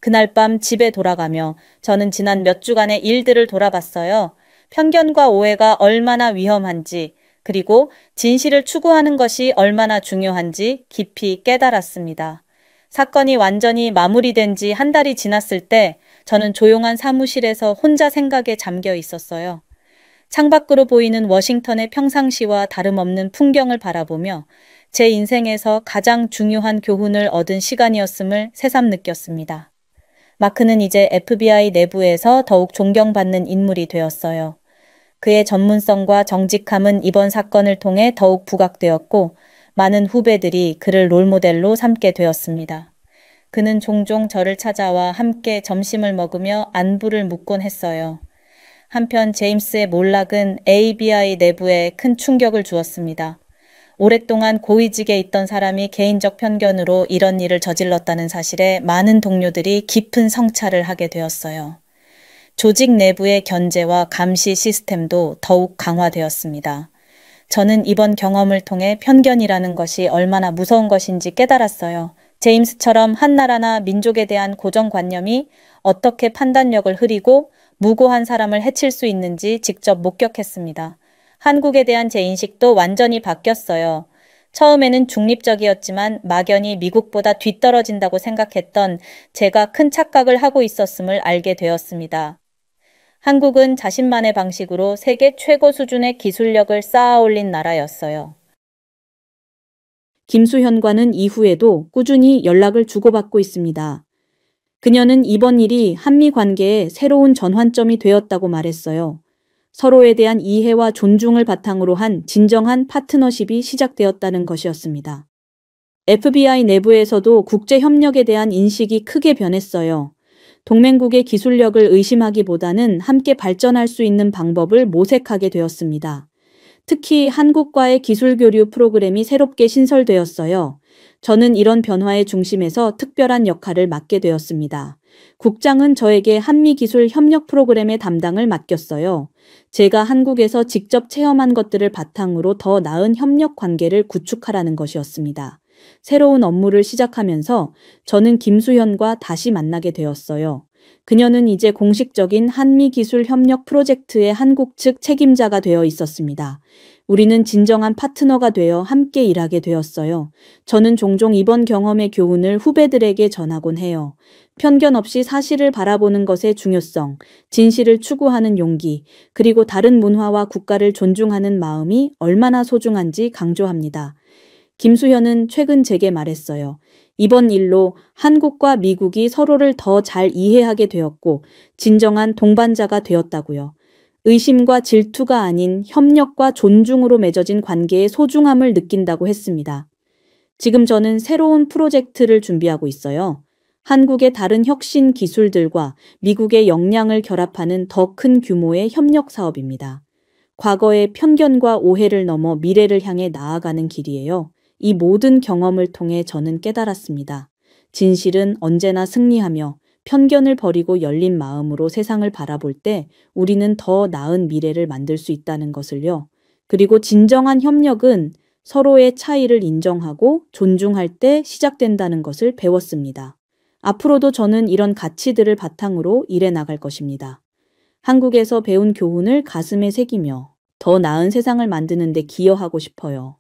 그날 밤 집에 돌아가며 저는 지난 몇 주간의 일들을 돌아봤어요. 편견과 오해가 얼마나 위험한지, 그리고 진실을 추구하는 것이 얼마나 중요한지 깊이 깨달았습니다. 사건이 완전히 마무리된 지 한 달이 지났을 때 저는 조용한 사무실에서 혼자 생각에 잠겨 있었어요. 창밖으로 보이는 워싱턴의 평상시와 다름없는 풍경을 바라보며 제 인생에서 가장 중요한 교훈을 얻은 시간이었음을 새삼 느꼈습니다. 마크는 이제 FBI 내부에서 더욱 존경받는 인물이 되었어요. 그의 전문성과 정직함은 이번 사건을 통해 더욱 부각되었고 많은 후배들이 그를 롤모델로 삼게 되었습니다. 그는 종종 저를 찾아와 함께 점심을 먹으며 안부를 묻곤 했어요. 한편 제임스의 몰락은 ABI 내부에 큰 충격을 주었습니다. 오랫동안 고위직에 있던 사람이 개인적 편견으로 이런 일을 저질렀다는 사실에 많은 동료들이 깊은 성찰을 하게 되었어요. 조직 내부의 견제와 감시 시스템도 더욱 강화되었습니다. 저는 이번 경험을 통해 편견이라는 것이 얼마나 무서운 것인지 깨달았어요. 제임스처럼 한 나라나 민족에 대한 고정관념이 어떻게 판단력을 흐리고 무고한 사람을 해칠 수 있는지 직접 목격했습니다. 한국에 대한 제 인식도 완전히 바뀌었어요. 처음에는 중립적이었지만 막연히 미국보다 뒤떨어진다고 생각했던 제가 큰 착각을 하고 있었음을 알게 되었습니다. 한국은 자신만의 방식으로 세계 최고 수준의 기술력을 쌓아 올린 나라였어요. 김수현과는 이후에도 꾸준히 연락을 주고받고 있습니다. 그녀는 이번 일이 한미 관계의 새로운 전환점이 되었다고 말했어요. 서로에 대한 이해와 존중을 바탕으로 한 진정한 파트너십이 시작되었다는 것이었습니다. FBI 내부에서도 국제 협력에 대한 인식이 크게 변했어요. 동맹국의 기술력을 의심하기보다는 함께 발전할 수 있는 방법을 모색하게 되었습니다. 특히 한국과의 기술 교류 프로그램이 새롭게 신설되었어요. 저는 이런 변화의 중심에서 특별한 역할을 맡게 되었습니다. 국장은 저에게 한미기술 협력 프로그램의 담당을 맡겼어요. 제가 한국에서 직접 체험한 것들을 바탕으로 더 나은 협력 관계를 구축하라는 것이었습니다. 새로운 업무를 시작하면서 저는 김수현과 다시 만나게 되었어요. 그녀는 이제 공식적인 한미기술 협력 프로젝트의 한국 측 책임자가 되어 있었습니다. 우리는 진정한 파트너가 되어 함께 일하게 되었어요. 저는 종종 이번 경험의 교훈을 후배들에게 전하곤 해요. 편견 없이 사실을 바라보는 것의 중요성, 진실을 추구하는 용기, 그리고 다른 문화와 국가를 존중하는 마음이 얼마나 소중한지 강조합니다. 김수현은 최근 제게 말했어요. 이번 일로 한국과 미국이 서로를 더 잘 이해하게 되었고 진정한 동반자가 되었다고요. 의심과 질투가 아닌 협력과 존중으로 맺어진 관계의 소중함을 느낀다고 했습니다. 지금 저는 새로운 프로젝트를 준비하고 있어요. 한국의 다른 혁신 기술들과 미국의 역량을 결합하는 더 큰 규모의 협력 사업입니다. 과거의 편견과 오해를 넘어 미래를 향해 나아가는 길이에요. 이 모든 경험을 통해 저는 깨달았습니다. 진실은 언제나 승리하며 편견을 버리고 열린 마음으로 세상을 바라볼 때 우리는 더 나은 미래를 만들 수 있다는 것을요. 그리고 진정한 협력은 서로의 차이를 인정하고 존중할 때 시작된다는 것을 배웠습니다. 앞으로도 저는 이런 가치들을 바탕으로 일해 나갈 것입니다. 한국에서 배운 교훈을 가슴에 새기며 더 나은 세상을 만드는 데 기여하고 싶어요.